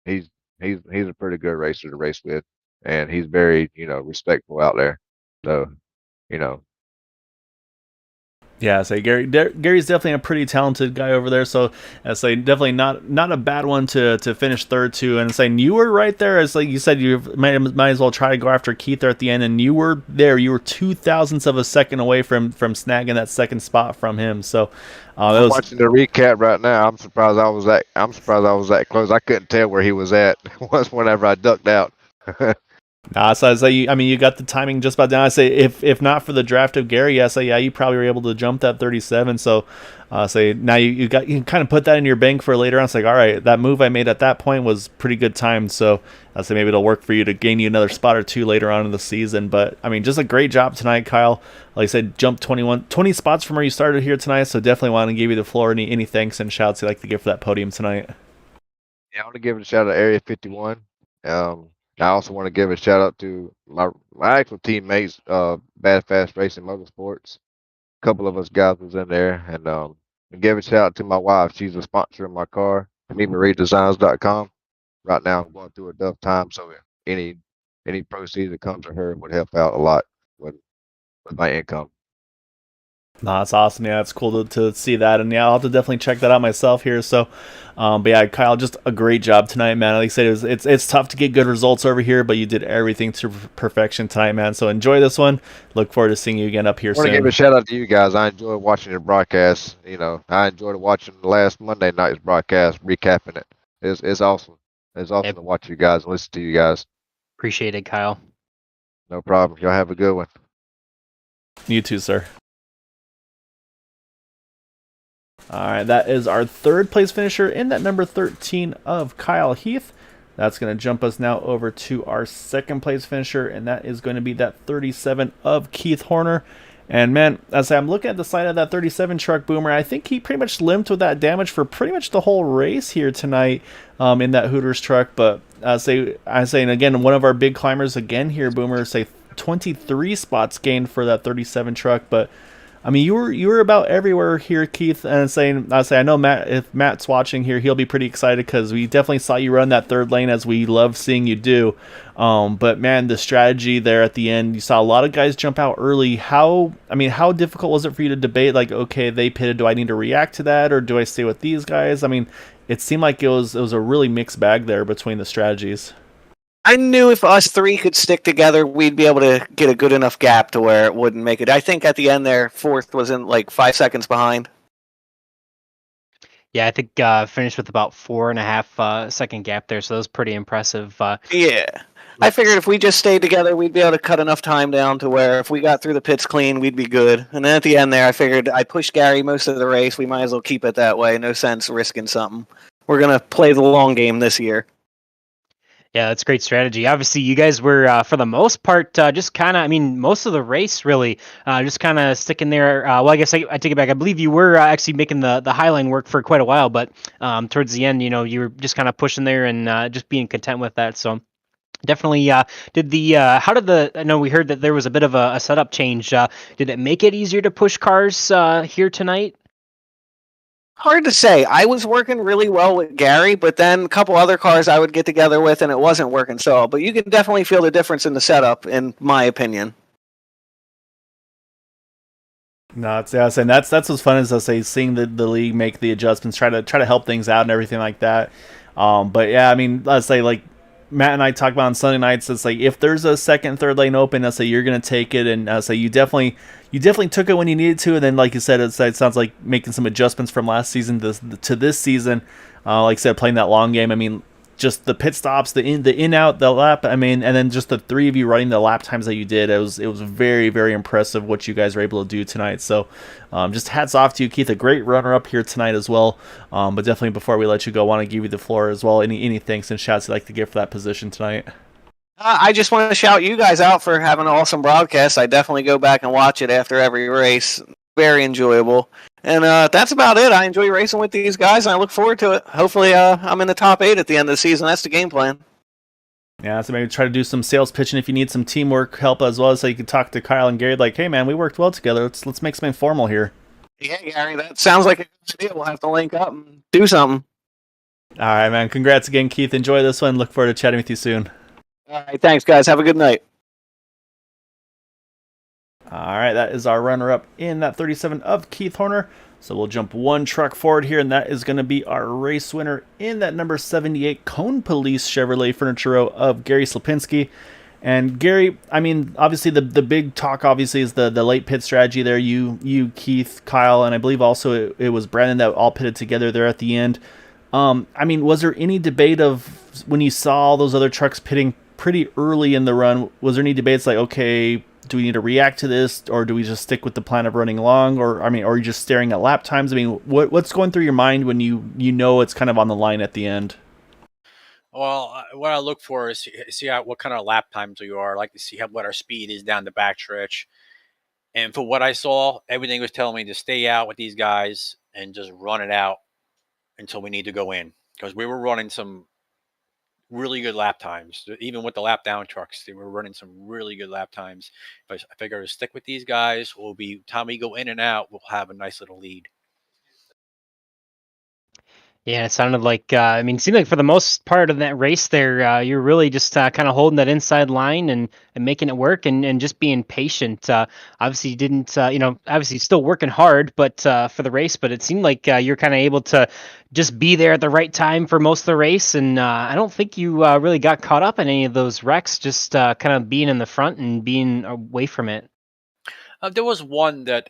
he's a pretty good racer to race with, and he's very respectful out there. So, Yeah, so Gary's definitely a pretty talented guy over there. So I say definitely not a bad one to finish third to. And saying you were right there, as like you said, you might as well try to go after Keith there at the end, and you were there. You were 0.02 of a second away from snagging that second spot from him. So I'm watching the recap right now. I'm surprised I was that close. I couldn't tell where he was at whenever I ducked out. Nah, so I say, I mean, you got the timing just about down. I say, if not for the draft of Gary, I say, yeah, you probably were able to jump that 37. So, say now you can kind of put that in your bank for later on. It's like, all right, that move I made at that point was pretty good time. So, I say maybe it'll work for you to gain you another spot or 2 later on in the season. But I mean, just a great job tonight, Kyle. Like I said, jumped 20 spots from where you started here tonight. So definitely want to give you the floor. Any thanks and shouts you'd like to give for that podium tonight? Yeah, I want to give a shout out to Area 51. I also want to give a shout out to my actual teammates, Bad Fast Racing Motorsports. A couple of us guys was in there, and And give a shout out to my wife. She's a sponsor of my car, MeMarieDesigns.com. Right now, I'm going through a tough time, so any proceeds that comes to her would help out a lot with my income. No, that's awesome. Yeah, it's cool to see that, and yeah, I'll have to definitely check that out myself here. So, but yeah, Kyle, just a great job tonight, man. Like I said, it's tough to get good results over here, but you did everything to perfection tonight, man. So enjoy this one. Look forward to seeing you again up here I want to give soon. a shout out to you guys. I enjoy watching your broadcast. You know, I enjoyed watching the last Monday night's broadcast, recapping it. It's awesome. It's awesome Yep. to watch you guys and listen to you guys. Appreciate it, Kyle. No problem. Y'all have a good one. You too, sir. All right, that is our third place finisher in that number 13 of Kyle Heath. That's going to jump us now over to our second place finisher, and that is going to be that 37 of Keith Horner. And man, as I'm looking at the side of that 37 truck, Boomer, I think he pretty much limped with that damage for pretty much the whole race here tonight in that Hooters truck. But I say, and again, one of our big climbers again here, Boomer, say 23 spots gained for that 37 truck, but I mean, you were about everywhere here, Keith, and I know Matt. If Matt's watching here, he'll be pretty excited because we definitely saw you run that third lane as we love seeing you do. But man, the strategy there at the end, you saw a lot of guys jump out early. How difficult was it for you to debate? Like, okay, they pitted. Do I need to react to that, or do I stay with these guys? I mean, it seemed like it was a really mixed bag there between the strategies. I knew if us three could stick together, we'd be able to get a good enough gap to where it wouldn't make it. I think at the end there, fourth was in like 5 seconds behind. Yeah, I think finished with about 4.5 second gap there, so that was pretty impressive. Yeah. I figured if we just stayed together, we'd be able to cut enough time down to where if we got through the pits clean, we'd be good. And then at the end there, I figured I pushed Gary most of the race. We might as well keep it that way. No sense risking something. We're going to play the long game this year. Yeah, that's great strategy. Obviously, you guys were, for the most part, just kind of, most of the race, really, just kind of sticking there. Well, I guess I take it back. I believe you were actually making the Highline work for quite a while, but towards the end, you were just kind of pushing there and just being content with that. So definitely I know we heard that there was a bit of a setup change. Did it make it easier to push cars here tonight? Hard to say. I was working really well with Gary, but then a couple other cars I would get together with, and it wasn't working so well. But you can definitely feel the difference in the setup, in my opinion. No, it's and that's what's fun is I say seeing the league make the adjustments, try to help things out and everything like that. But yeah, I mean, let's say like Matt and I talk about on Sunday nights, it's like if there's a second, third lane open, let's say you're gonna take it, and say you definitely took it when you needed to, and then like you said, it sounds like making some adjustments from last season to this season. Like I said, playing that long game. I mean, just the pit stops, the in out, the lap. I mean, and then just the three of you running the lap times that you did. It was very, very impressive what you guys were able to do tonight. So, just hats off to you, Keith. A great runner up here tonight as well. But definitely before we let you go, I want to give you the floor as well. Any thanks and shouts you'd like to give for that position tonight? I just want to shout you guys out for having an awesome broadcast. I definitely go back and watch it after every race. Very enjoyable. And that's about it. I enjoy racing with these guys, and I look forward to it. Hopefully, I'm in the top 8 at the end of the season. That's the game plan. Yeah, so maybe try to do some sales pitching if you need some teamwork help as well, so you can talk to Kyle and Gary like, hey man, we worked well together. Let's make something formal here. Yeah, Gary, that sounds like a good idea. We'll have to link up and do something. All right, man. Congrats again, Keith. Enjoy this one. Look forward to chatting with you soon. All right, thanks, guys. Have a good night. All right, that is our runner-up in that 37 of Keith Horner. So we'll jump one truck forward here, and that is going to be our race winner in that number 78 Cone Police Chevrolet Furniture Row of Gary Slapinski. And Gary, I mean, obviously the big talk obviously is the late pit strategy there. You, Keith, Kyle, and I believe also it was Brandon that all pitted together there at the end. I mean, was there any debate of when you saw all those other trucks pitting pretty early in the run? Was there any debates like, okay, do we need to react to this, or do we just stick with the plan of running long, or are you just staring at lap times? I mean, what's going through your mind when you know it's kind of on the line at the end? Well, what I look for is see what kind of lap times you are. I like to see what our speed is down the backstretch. And for what I saw, everything was telling me to stay out with these guys and just run it out until we need to go in, because we were running some really good lap times. Even with the lap down trucks, they were running some really good lap times. But I figure to stick with these guys, will be time we go in and out, we'll have a nice little lead. Yeah, it sounded like, I mean, it seemed like for the most part of that race there, you're really just kind of holding that inside line and making it work and just being patient. Obviously, you didn't, obviously still working hard, but for the race, but it seemed like you're kind of able to just be there at the right time for most of the race. And I don't think you really got caught up in any of those wrecks, just kind of being in the front and being away from it. There was one that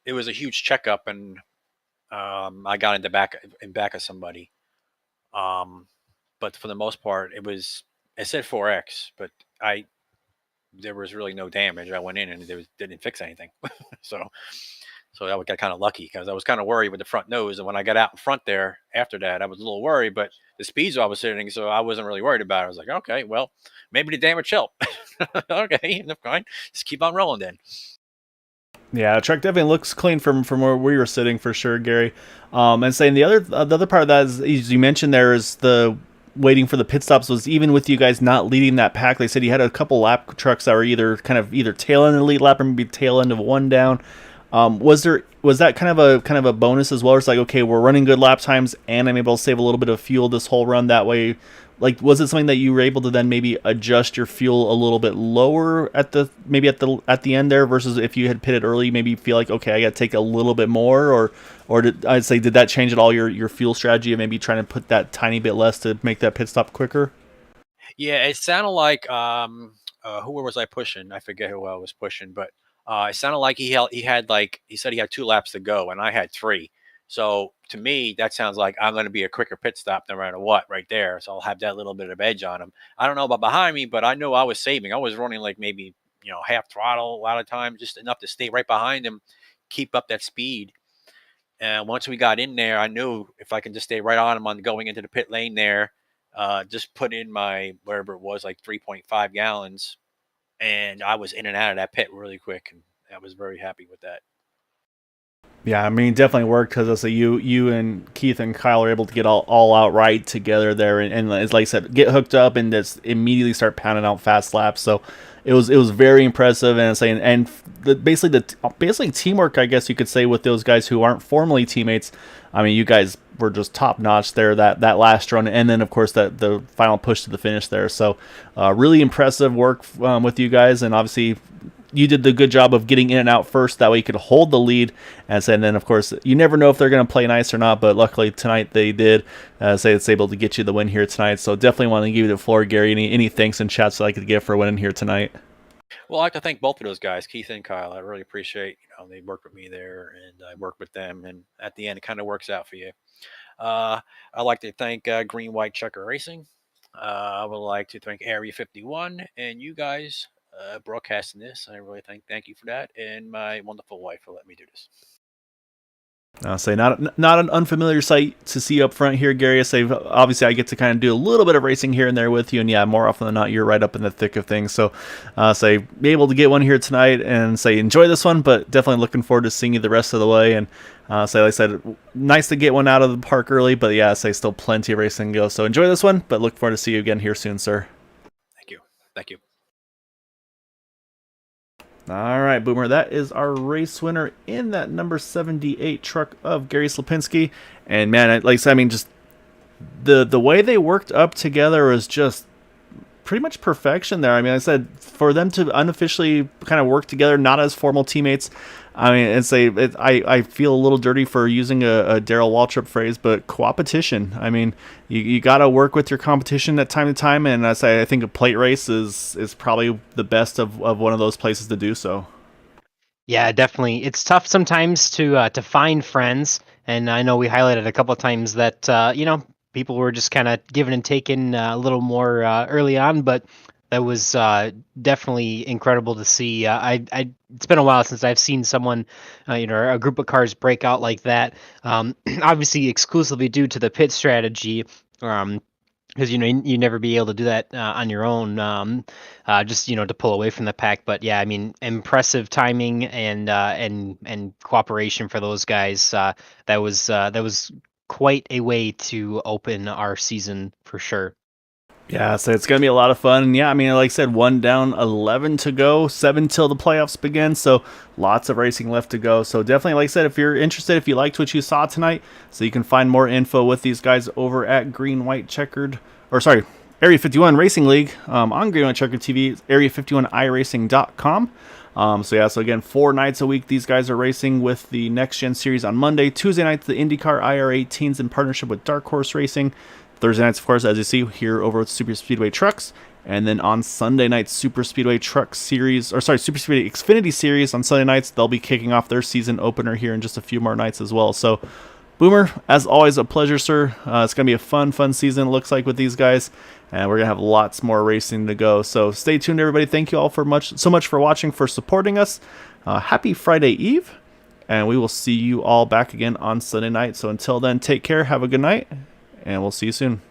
it was a huge checkup, and I got in back of somebody. Um, but for the most part, it said 4X, but I there was really no damage. I went in and didn't fix anything. so so I got kind of lucky because I was kind of worried with the front nose, and when I got out in front there after that, I was a little worried. But the speeds I was hitting, so I wasn't really worried about it. I was like, okay, well, maybe the damage helped. Okay, that's fine. Just keep on rolling then. Yeah, the truck definitely looks clean from where we were sitting for sure, Gary. And saying the other part of that is, as you mentioned, there is the waiting for the pit stops was even with you guys not leading that pack. They said you had a couple lap trucks that were either tail end of the lead lap or maybe tail end of one down. Was that kind of a bonus as well? It's like, okay, we're running good lap times and I'm able to save a little bit of fuel this whole run. That way, like, was it something that you were able to then maybe adjust your fuel a little bit lower at the end there versus if you had pitted early, maybe you feel like, okay, I got to take a little bit more, or did that change at all your fuel strategy of maybe trying to put that tiny bit less to make that pit stop quicker? Yeah, it sounded like who was I pushing? I forget who I was pushing, but it sounded like he said he had 2 laps to go, and I had 3. So to me, that sounds like I'm going to be a quicker pit stop no matter what, right there. So I'll have that little bit of edge on him. I don't know about behind me, but I know I was saving. I was running like maybe half throttle a lot of times, just enough to stay right behind him, keep up that speed. And once we got in there, I knew if I can just stay right on him on going into the pit lane there, just put in my wherever it was, like 3.5 gallons, and I was in and out of that pit really quick, and I was very happy with that. Yeah, I mean, it definitely worked because I say you and Keith and Kyle are able to get all out right together there, and as like I said, get hooked up and just immediately start pounding out fast laps. So it was very impressive, and saying basically teamwork, I guess you could say, with those guys who aren't formally teammates. I mean, you guys were just top notch there that last run, and then of course the final push to the finish there. So really impressive work with you guys, and obviously you did the good job of getting in and out first. That way you could hold the lead. And then, of course, you never know if they're going to play nice or not, but luckily tonight they did. Say it's able to get you the win here tonight. So definitely want to give you the floor, Gary. Any thanks and chats that I could give for winning here tonight? Well, I'd like to thank both of those guys, Keith and Kyle. I really appreciate, they worked with me there, and I worked with them, and at the end, it kind of works out for you. I'd like to thank Green White Checker Racing. I would like to thank Area 51 and you guys broadcasting this. I really thank you for that, and my wonderful wife for letting me do this. I'll say not an unfamiliar sight to see up front here, Gary. I say obviously I get to kind of do a little bit of racing here and there with you, and yeah, more often than not, you're right up in the thick of things. So, say be able to get one here tonight and say enjoy this one, but definitely looking forward to seeing you the rest of the way. And say like I said, nice to get one out of the park early, but yeah, say still plenty of racing to go. So enjoy this one, but look forward to see you again here soon, sir. Thank you. All right, Boomer, that is our race winner in that number 78 truck of Gary Slapinski. And man, like I said, I mean, just the way they worked up together was just pretty much perfection there. I mean, I said for them to unofficially kind of work together, not as formal teammates. I mean, I feel a little dirty for using a Darrell Waltrip phrase, but coopetition. I mean, you got to work with your competition at time to time, and I think a plate race is probably the best of one of those places to do so. Yeah, definitely. It's tough sometimes to find friends, and I know we highlighted a couple of times that people were just kind of giving and taking a little more early on, but that was definitely incredible to see. It's been a while since I've seen someone, a group of cars break out like that. Obviously, exclusively due to the pit strategy. Because you never be able to do that on your own, just to pull away from the pack. But yeah, I mean, impressive timing and cooperation for those guys. That was quite a way to open our season for sure. Yeah, so it's going to be a lot of fun. And yeah, I mean, like I said, 1 down, 11 to go, 7 till the playoffs begin. So lots of racing left to go. So definitely, like I said, if you're interested, if you liked what you saw tonight, so you can find more info with these guys over at Area 51 Racing League on Green White Checker TV, area51iracing.com. So again, 4 nights a week, these guys are racing with the Next Gen Series on Monday. Tuesday nights, the IndyCar IR18s in partnership with Dark Horse Racing. Thursday nights, of course, as you see here over with Super Speedway Trucks. And then on Sunday nights, Super Speedway Truck Series, Super Speedway Xfinity Series on Sunday nights. They'll be kicking off their season opener here in just a few more nights as well. So, Boomer, as always, a pleasure, sir. It's going to be a fun season, it looks like, with these guys. And we're going to have lots more racing to go. So stay tuned, everybody. Thank you all so much for watching, for supporting us. Happy Friday Eve. And we will see you all back again on Sunday night. So until then, take care, have a good night, and we'll see you soon.